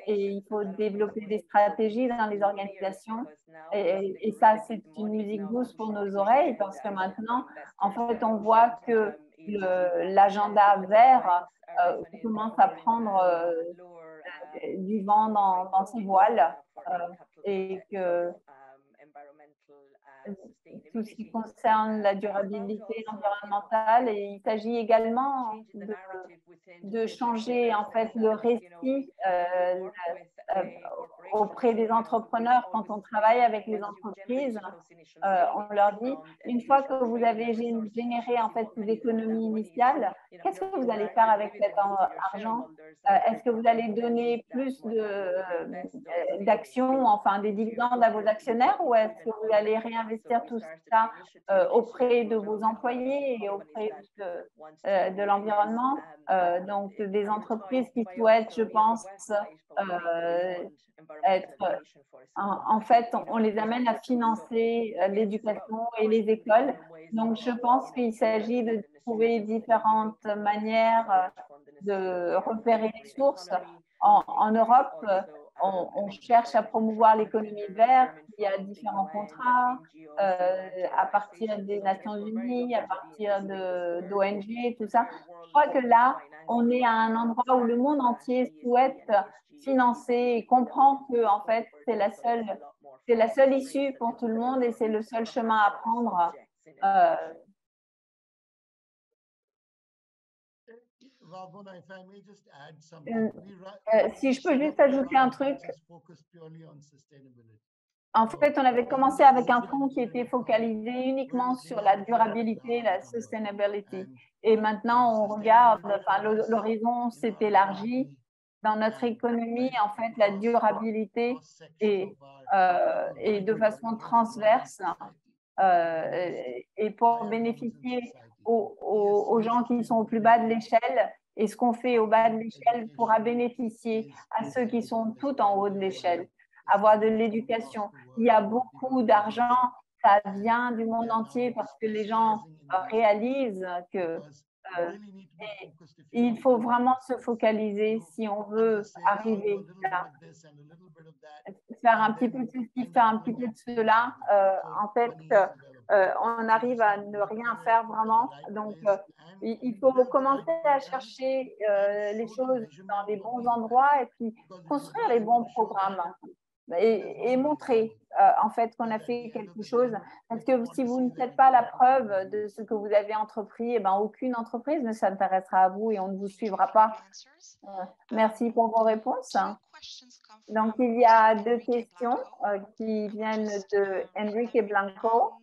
et il faut développer des stratégies dans les organisations et ça c'est une musique douce pour nos oreilles parce que maintenant en fait on voit que l'agenda vert commence à prendre du vent dans ses voiles et que tout ce qui concerne la durabilité environnementale et il s'agit également de changer en fait le récit auprès des entrepreneurs quand on travaille avec les entreprises. On leur dit une fois que vous avez généré en fait ces économies initiales, qu'est-ce que vous allez faire avec cet argent? Est-ce que vous allez donner plus d'actions, enfin des dividendes à vos actionnaires ou est-ce que vous allez réinvestir tout ça auprès de vos employés et auprès de l'environnement? Donc, des entreprises qui souhaitent, je pense, en fait, on les amène à financer l'éducation et les écoles. Donc, je pense qu'il s'agit de trouver différentes manières de repérer les sources. En Europe, on cherche à promouvoir l'économie verte. Il y a différents contrats à partir des Nations Unies, à partir d'ONG, tout ça. Je crois que là, on est à un endroit où le monde entier souhaite financer et comprend que en fait, c'est la seule issue pour tout le monde et c'est le seul chemin à prendre. Si je peux juste ajouter un truc, en fait, on avait commencé avec un fonds qui était focalisé uniquement sur la durabilité, la sustainability. Et maintenant, on regarde, enfin, l'horizon s'est élargi. Dans notre économie, en fait, la durabilité est de façon transverse et pour bénéficier aux gens qui sont au plus bas de l'échelle. Et ce qu'on fait au bas de l'échelle pourra bénéficier à ceux qui sont tout en haut de l'échelle. Avoir de l'éducation. Il y a beaucoup d'argent, ça vient du monde entier parce que les gens réalisent que il faut vraiment se focaliser si on veut arriver là. Faire un petit peu de ceci, faire un petit peu de cela. En fait, on arrive à ne rien faire vraiment. Donc, il faut commencer à chercher les choses dans les bons endroits et puis construire les bons programmes et montrer en fait qu'on a fait quelque chose. Parce que si vous ne faites pas la preuve de ce que vous avez entrepris, eh ben, aucune entreprise ne s'intéressera à vous et on ne vous suivra pas. Merci pour vos réponses. Donc, il y a deux questions qui viennent de Enrique Blanco.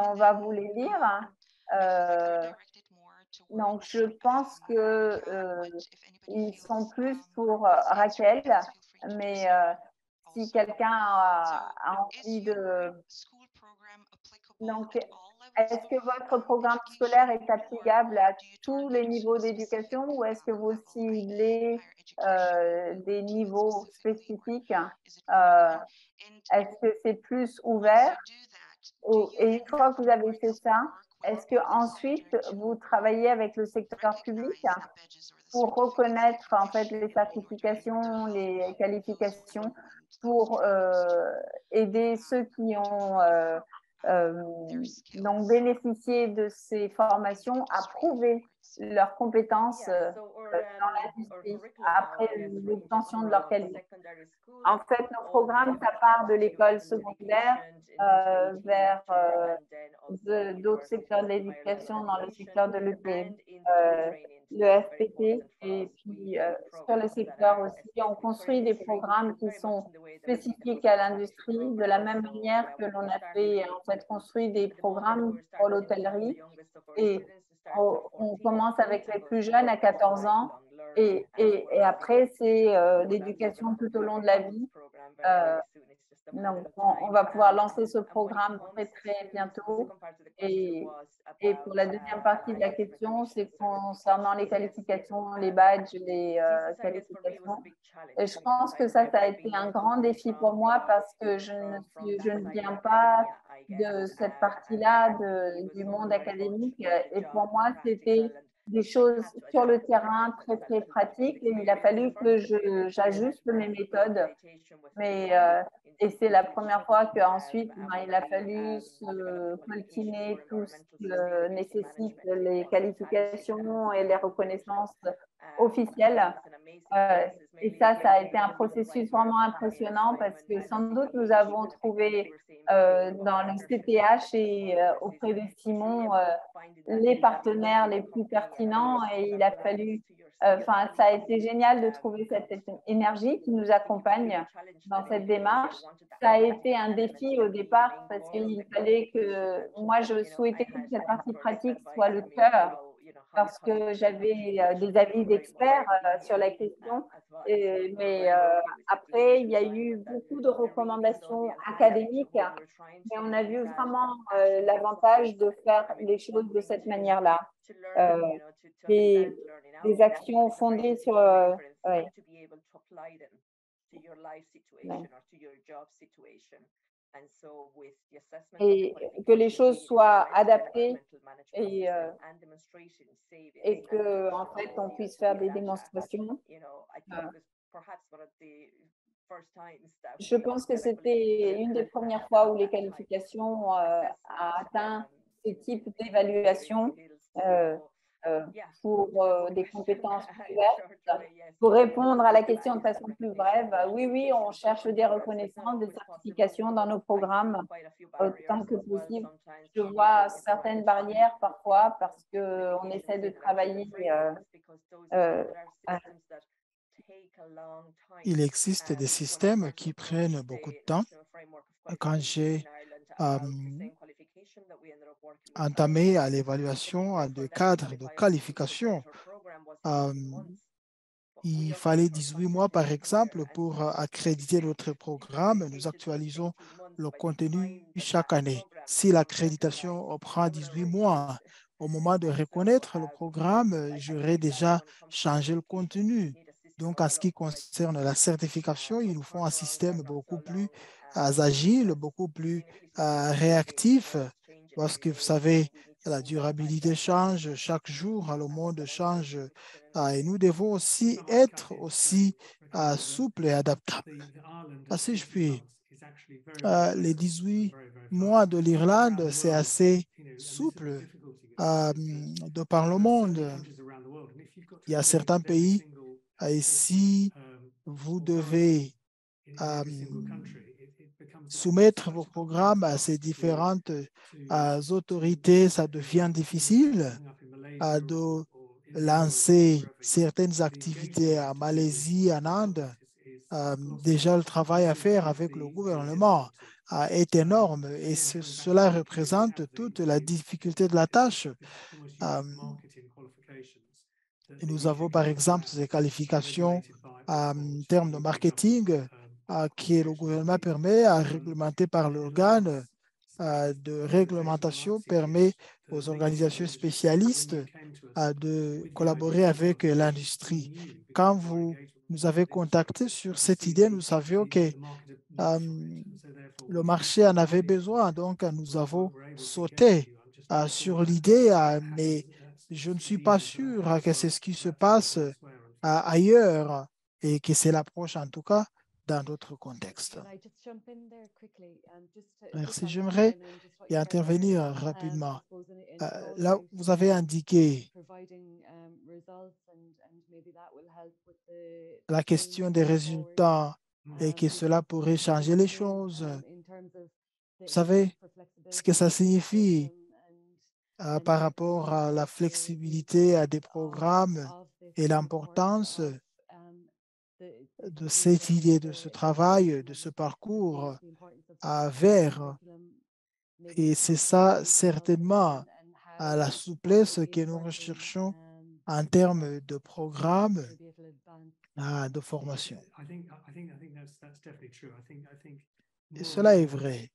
On va vous les lire. Donc, je pense qu'ils sont plus pour Raquel, mais si quelqu'un a envie de… Donc, est-ce que votre programme scolaire est applicable à tous les niveaux d'éducation ou est-ce que vous ciblez des niveaux spécifiques? Est-ce que c'est plus ouvert? Et une fois que vous avez fait ça, est-ce que ensuite vous travaillez avec le secteur public pour reconnaître en fait les certifications, les qualifications, pour aider ceux qui ont donc bénéficié de ces formations à prouver leurs compétences dans l'industrie après l'obtention de leur qualité. En fait, nos programmes, ça part de l'école secondaire vers d'autres secteurs de l'éducation dans le secteur de l'EP, le FPT et puis sur le secteur aussi, on construit des programmes qui sont spécifiques à l'industrie de la même manière que l'on a fait en fait construit des programmes pour l'hôtellerie et on commence avec les plus jeunes à 14 ans et après c'est l'éducation tout au long de la vie. Donc, on va pouvoir lancer ce programme très, très bientôt. Et pour la deuxième partie de la question, c'est concernant les qualifications, les badges, les qualifications. Et je pense que ça a été un grand défi pour moi parce que je ne viens pas de cette partie-là du monde académique. Et pour moi, c'était des choses sur le terrain très, très pratiques. Et il a fallu que j'ajuste mes méthodes. Et c'est la première fois qu'ensuite, il a fallu se coltiner tout ce qui nécessite les qualifications et les reconnaissances officielles. Et ça a été un processus vraiment impressionnant parce que sans doute nous avons trouvé dans le CTH et auprès de Simon les partenaires les plus pertinents et il a fallu ça a été génial de trouver cette énergie qui nous accompagne dans cette démarche. Ça a été un défi au départ parce qu'il fallait que moi, je souhaitais que cette partie pratique soit le cœur parce que j'avais des avis d'experts sur la question. Mais après, il y a eu beaucoup de recommandations académiques, mais on a vu vraiment l'avantage de faire les choses de cette manière-là. Des actions fondées sur… ouais. Et que les choses soient adaptées et que en fait on puisse faire des démonstrations. Je pense que c'était une des premières fois où les qualifications a atteint ce type d'évaluation pour des compétences plus vertes. Pour répondre à la question de façon plus brève, oui, on cherche des reconnaissances, des certifications dans nos programmes autant que possible. Je vois certaines barrières parfois parce qu'on essaie de travailler Il existe des systèmes qui prennent beaucoup de temps. Quand j'ai entamé à l'évaluation de cadres de qualification, il fallait 18 mois, par exemple, pour accréditer notre programme. Nous actualisons le contenu chaque année. Si l'accréditation prend 18 mois, au moment de reconnaître le programme, j'aurais déjà changé le contenu. Donc, en ce qui concerne la certification, il nous faut un système beaucoup plus agile, beaucoup plus réactif, parce que vous savez, la durabilité change chaque jour, le monde change et nous devons aussi être aussi souples et adaptables. Si je puis, les 18 mois de l'Irlande, c'est assez souple de par le monde. Il y a certains pays, si vous devez soumettre vos programmes à ces différentes autorités, ça devient difficile de lancer certaines activités en Malaisie, en Inde. Déjà, le travail à faire avec le gouvernement est énorme et cela représente toute la difficulté de la tâche. Nous avons par exemple ces qualifications en termes de marketing que le gouvernement permet à réglementer par l'organe de réglementation permet aux organisations spécialistes de collaborer avec l'industrie. Quand vous nous avez contacté sur cette idée, nous savions que le marché en avait besoin, donc nous avons sauté sur l'idée, mais je ne suis pas sûr que c'est ce qui se passe ailleurs et que c'est l'approche en tout cas dans d'autres contextes. Merci, j'aimerais y intervenir rapidement. Là, vous avez indiqué la question des résultats et que cela pourrait changer les choses. Vous savez ce que ça signifie par rapport à la flexibilité à des programmes et l'importance de cette idée, de ce travail, de ce parcours vers. Et c'est ça certainement à la souplesse que nous recherchons en termes de programme de formation. Et cela est vrai.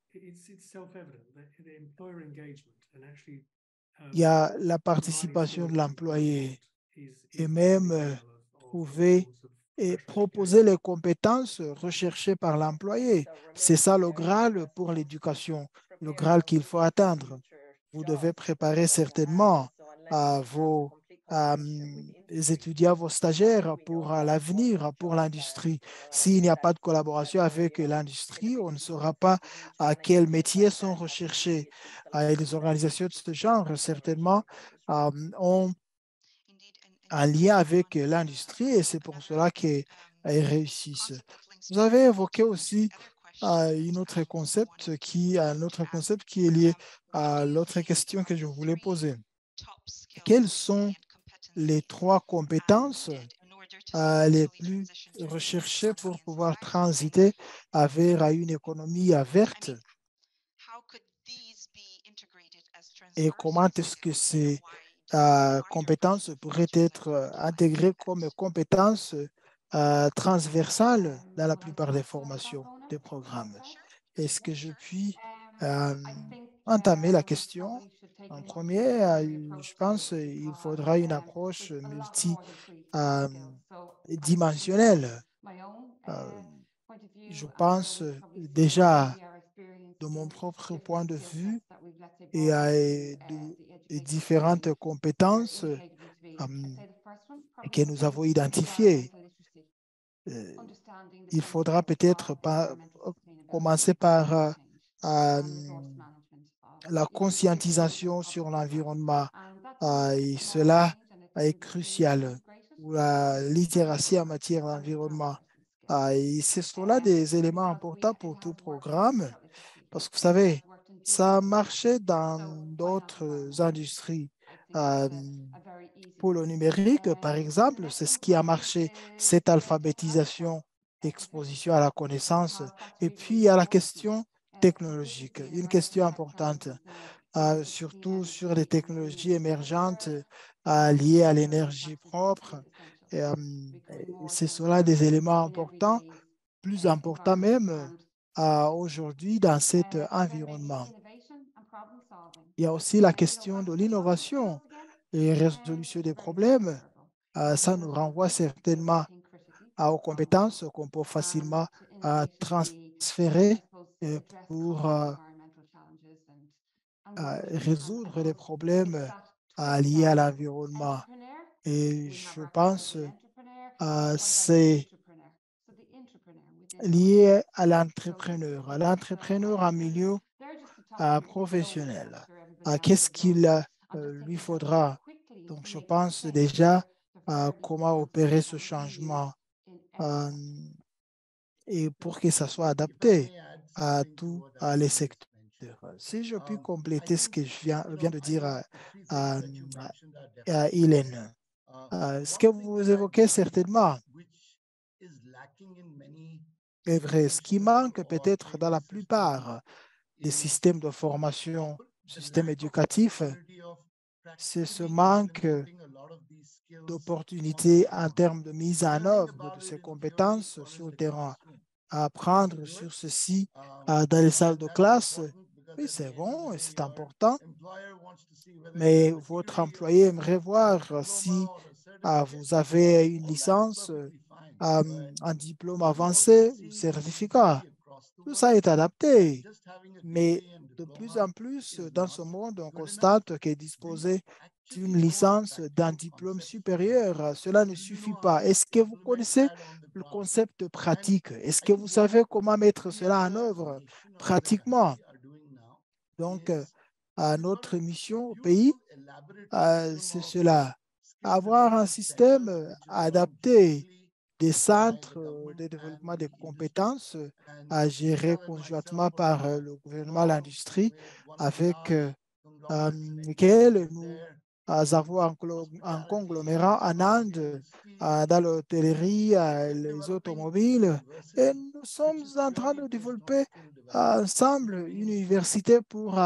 Il y a la participation de l'employé et même trouver et proposer les compétences recherchées par l'employé. C'est ça le Graal pour l'éducation, le Graal qu'il faut atteindre. Vous devez préparer certainement vos étudiants, vos stagiaires pour l'avenir, pour l'industrie. S'il n'y a pas de collaboration avec l'industrie, on ne saura pas à quels métiers sont recherchés. Et les organisations de ce genre, certainement, ont un lien avec l'industrie et c'est pour cela qu'elles réussissent. Vous avez évoqué aussi un autre concept qui est lié à l'autre question que je voulais poser. Quelles sont les 3 compétences les plus recherchées pour pouvoir transiter vers une économie verte? Et comment est-ce que ces compétences pourraient être intégrées comme compétences transversales dans la plupart des formations, des programmes? Est-ce que je puis entamer la question? En premier, je pense qu'il faudra une approche multidimensionnelle. Je pense déjà de mon propre point de vue et de différentes compétences que nous avons identifiées. il faudra peut-être commencer par la conscientisation sur l'environnement. Et cela est crucial pour la littératie en matière d'environnement. Et ce sont là des éléments importants pour tout programme parce que vous savez, ça a marché dans d'autres industries. Euh, pour le numérique, par exemple, c'est ce qui a marché, cette alphabétisation, exposition à la connaissance. Et puis, il y a la question technologique, une question importante, surtout sur les technologies émergentes liées à l'énergie propre. Et c'est cela des éléments importants, plus importants même aujourd'hui dans cet environnement. Il y a aussi la question de l'innovation et résolution des problèmes. Ça nous renvoie certainement aux compétences qu'on peut facilement transférer pour résoudre les problèmes liés à l'environnement. Et je pense c'est lié à l'entrepreneur en milieu professionnel. Qu'est-ce qu'il lui faudra? Donc, je pense déjà à comment opérer ce changement euh, et pour que ça soit adapté à tous les secteurs. Si je puis compléter ce que je viens de dire à, à Hélène, ce que vous évoquez certainement est vrai. Ce qui manque peut-être dans la plupart des systèmes de formation, systèmes éducatifs, c'est ce manque d'opportunités en termes de mise en œuvre de ces compétences sur le terrain. À apprendre sur ceci dans les salles de classe, oui, c'est bon et c'est important, mais votre employé aimerait voir si vous avez une licence, un diplôme avancé ou certificat. Tout ça est adapté. Mais de plus en plus, dans ce monde, on constate que disposer d'une licence, d'un diplôme supérieur, cela ne suffit pas. Est-ce que vous connaissez le concept pratique? Est-ce que vous savez comment mettre cela en œuvre pratiquement? Donc, notre mission au pays, c'est cela. Avoir un système adapté des centres de développement des compétences à gérer conjointement par le gouvernement, l'industrie, avec lesquels nous avons un conglomérat en Inde, dans l'hôtellerie, les automobiles, et nous sommes en train de développer ensemble une université pour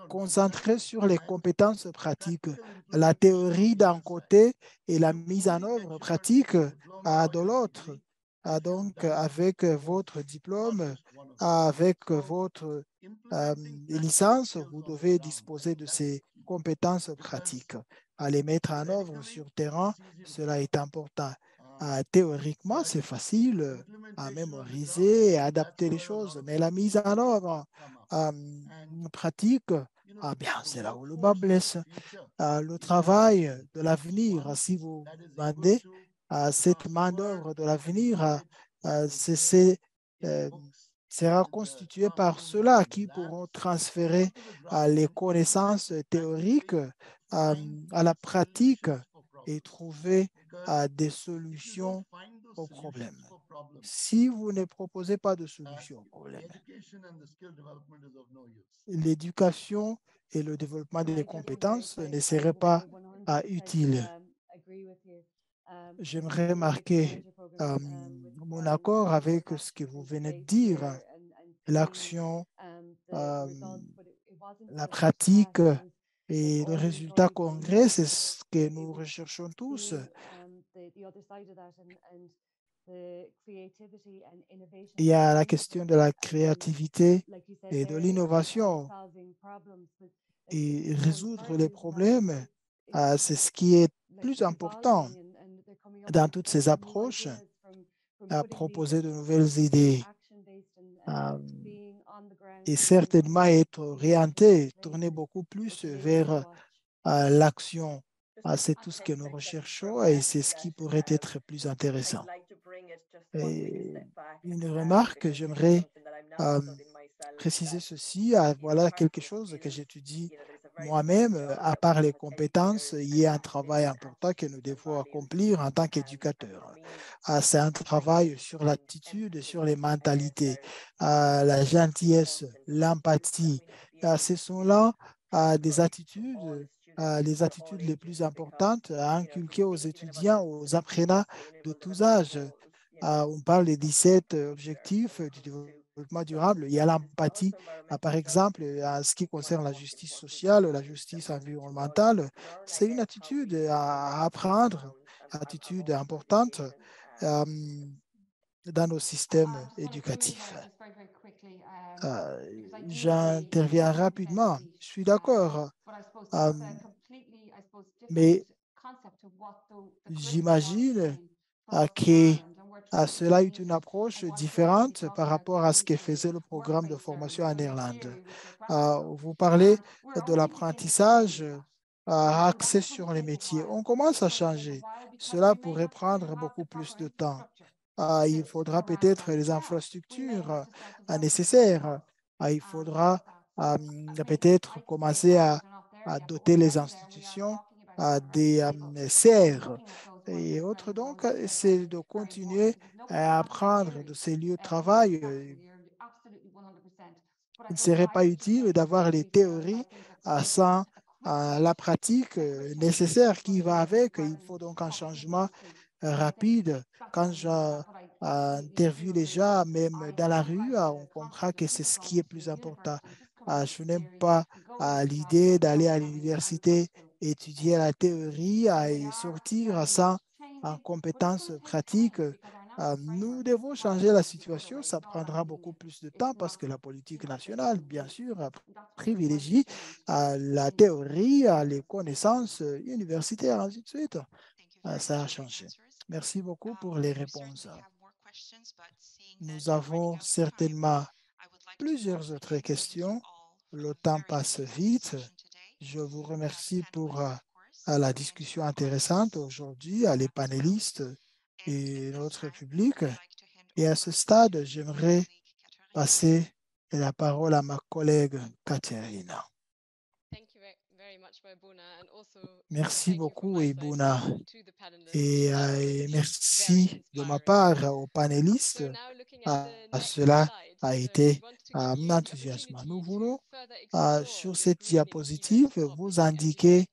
concentrer sur les compétences pratiques, la théorie d'un côté et la mise en œuvre pratique de l'autre. Donc, avec votre diplôme, avec votre licence, vous devez disposer de ces compétences pratiques. À les mettre en œuvre sur le terrain, cela est important. Théoriquement, c'est facile à mémoriser et à adapter les choses, mais la mise en œuvre pratique, bien, c'est là où le bas blesse. Le travail de l'avenir, si vous demandez, cette main-d'œuvre de l'avenir, euh, sera constituée par ceux-là qui pourront transférer les connaissances théoriques à la pratique et trouver des solutions aux problèmes. Si vous ne proposez pas de solution au problème, l'éducation et le développement des compétences ne seraient pas utiles. J'aimerais marquer mon accord avec ce que vous venez de dire, l'action, la pratique et le résultat concret, c'est ce que nous recherchons tous. Il y a la question de la créativité et de l'innovation. Et résoudre les problèmes, c'est ce qui est plus important dans toutes ces approches, à proposer de nouvelles idées et certainement être orienté, tourner beaucoup plus vers l'action C'est tout ce que nous recherchons et c'est ce qui pourrait être plus intéressant. Et une remarque, j'aimerais euh, préciser ceci. Voilà quelque chose que j'étudie moi-même. À part les compétences, il y a un travail important que nous devons accomplir en tant qu'éducateurs. C'est un travail sur l'attitude, sur les mentalités, la gentillesse, l'empathie. Ce sont là des attitudes, les attitudes les plus importantes à inculquer aux étudiants, aux apprenants de tous âges. On parle des 17 objectifs du développement durable. Il y a l'empathie, par exemple, en ce qui concerne la justice sociale, la justice environnementale. C'est une attitude à apprendre, attitude importante euh, dans nos systèmes éducatifs. J'interviens rapidement. Je suis d'accord, euh, mais j'imagine que cela est une approche différente par rapport à ce que faisait le programme de formation en Irlande. Vous parlez de l'apprentissage axé sur les métiers. On commence à changer. Cela pourrait prendre beaucoup plus de temps. Il faudra peut-être les infrastructures nécessaires. Il faudra peut-être commencer à doter les institutions des serres et autres. Donc, c'est de continuer à apprendre de ces lieux de travail. Il ne serait pas utile d'avoir les théories sans la pratique nécessaire qui va avec. Il faut donc un changement rapide. Quand j'interviewe les gens, même dans la rue, on comprend que c'est ce qui est plus important. Je n'aime pas l'idée d'aller à l'université, étudier la théorie et sortir sans compétences pratiques. Nous devons changer la situation. Ça prendra beaucoup plus de temps parce que la politique nationale, bien sûr, privilégie la théorie, les connaissances universitaires, ainsi de suite. Ça a changé. Merci beaucoup pour les réponses. Nous avons certainement plusieurs autres questions. Le temps passe vite. Je vous remercie pour la discussion intéressante aujourd'hui, à les panélistes et notre public. Et à ce stade, j'aimerais passer la parole à ma collègue Katerina. Merci beaucoup, Ibuna. Et merci de ma part aux panélistes. Cela a été un enthousiasme. Nous voulons, sur cette diapositive, vous indiquer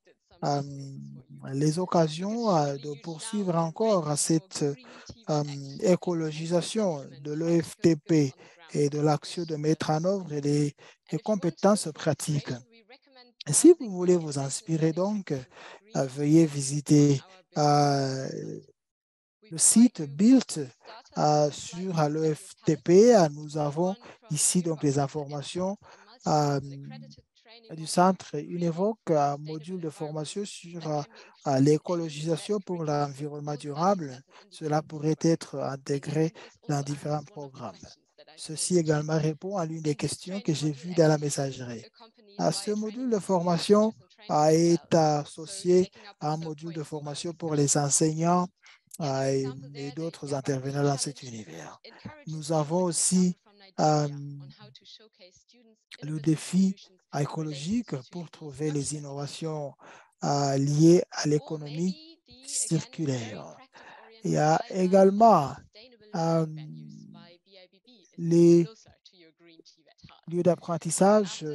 les occasions de poursuivre encore cette écologisation de l'EFTP et de l'action de mettre en œuvre les compétences pratiques. Si vous voulez vous inspirer, donc, veuillez visiter le site Built sur l'EFTP. Nous avons ici donc les informations du centre Univoc, un module de formation sur l'écologisation pour l'environnement durable. Cela pourrait être intégré dans différents programmes. Ceci également répond à l'une des questions que j'ai vues dans la messagerie. Ce module de formation est associé à un module de formation pour les enseignants et d'autres intervenants dans cet univers. Nous avons aussi le défi écologique pour trouver les innovations liées à l'économie circulaire. Il y a également les lieux d'apprentissage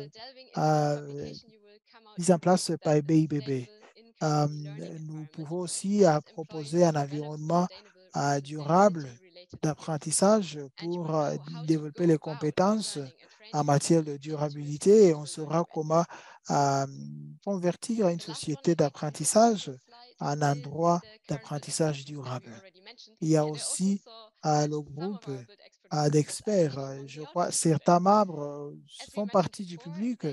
mis en place par BIBB. Nous pouvons aussi proposer un environnement durable d'apprentissage pour développer les compétences en matière de durabilité et on saura comment convertir une société d'apprentissage en un endroit d'apprentissage durable. Il y a aussi le groupe d'experts. Je crois certains membres font partie du public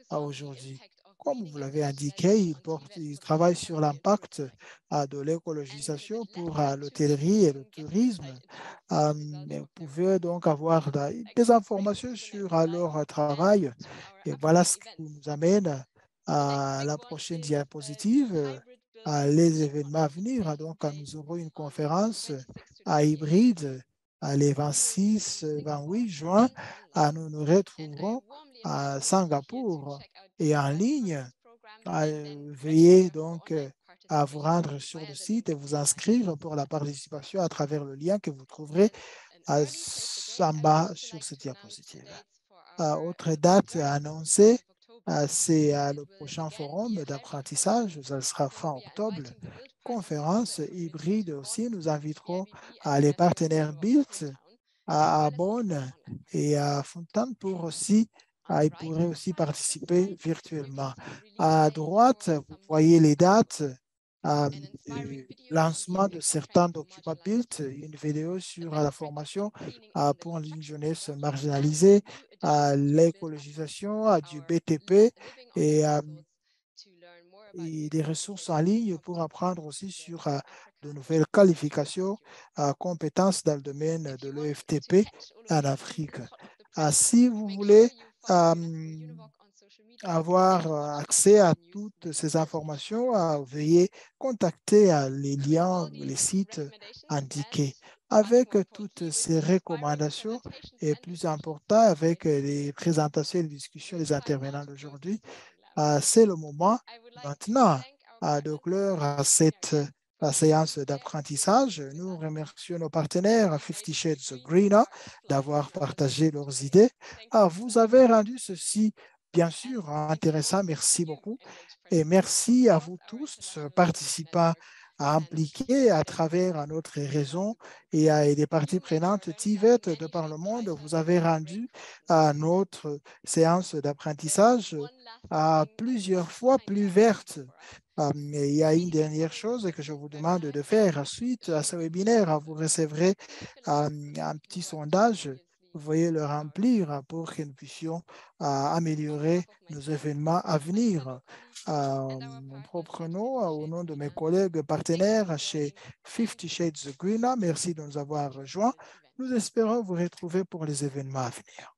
aujourd'hui. Comme vous l'avez indiqué, ils travaillent sur l'impact de l'écologisation pour l'hôtellerie et le tourisme. Vous pouvez donc avoir des informations sur leur travail. Et voilà ce qui nous amène à la prochaine diapositive. les événements à venir. Donc, nous aurons une conférence hybride les 26, 28 juin. Nous nous retrouverons à Singapour et en ligne. Veuillez donc à vous rendre sur le site et vous inscrire pour la participation à travers le lien que vous trouverez en bas sur cette diapositive. Autre date annoncée, c'est le prochain forum d'apprentissage, ça sera fin octobre. Conférence hybride aussi, nous inviterons les partenaires Built à Bonn et à Fontaine pour aussi, ils pourraient aussi participer virtuellement. À droite, vous voyez les dates du lancement de certains documents Built, une vidéo sur la formation pour une jeunesse marginalisée, l'écologisation du BTP et des ressources en ligne pour apprendre aussi sur de nouvelles qualifications, compétences dans le domaine de l'EFTP en Afrique. Si vous voulez avoir accès à toutes ces informations, veuillez contacter les liens, les sites indiqués. Avec toutes ces recommandations et plus important, avec les présentations et les discussions des intervenants d'aujourd'hui, c'est le moment maintenant de clore cette séance d'apprentissage. Nous remercions nos partenaires 50 Shades Greener d'avoir partagé leurs idées. Vous avez rendu ceci, bien sûr, intéressant. Merci beaucoup. Et merci à vous tous, participants impliqués à travers notre réseau et à des parties prenantes TIVET de par le monde. Vous avez rendu notre séance d'apprentissage plusieurs fois plus verte. Mais il y a une dernière chose que je vous demande de faire. Suite à ce webinaire, vous recevrez un petit sondage. Veuillez le remplir pour que nous puissions améliorer nos événements à venir. Mon propre nom, au nom de mes collègues partenaires chez 50 Shades Greener, merci de nous avoir rejoints. Nous espérons vous retrouver pour les événements à venir.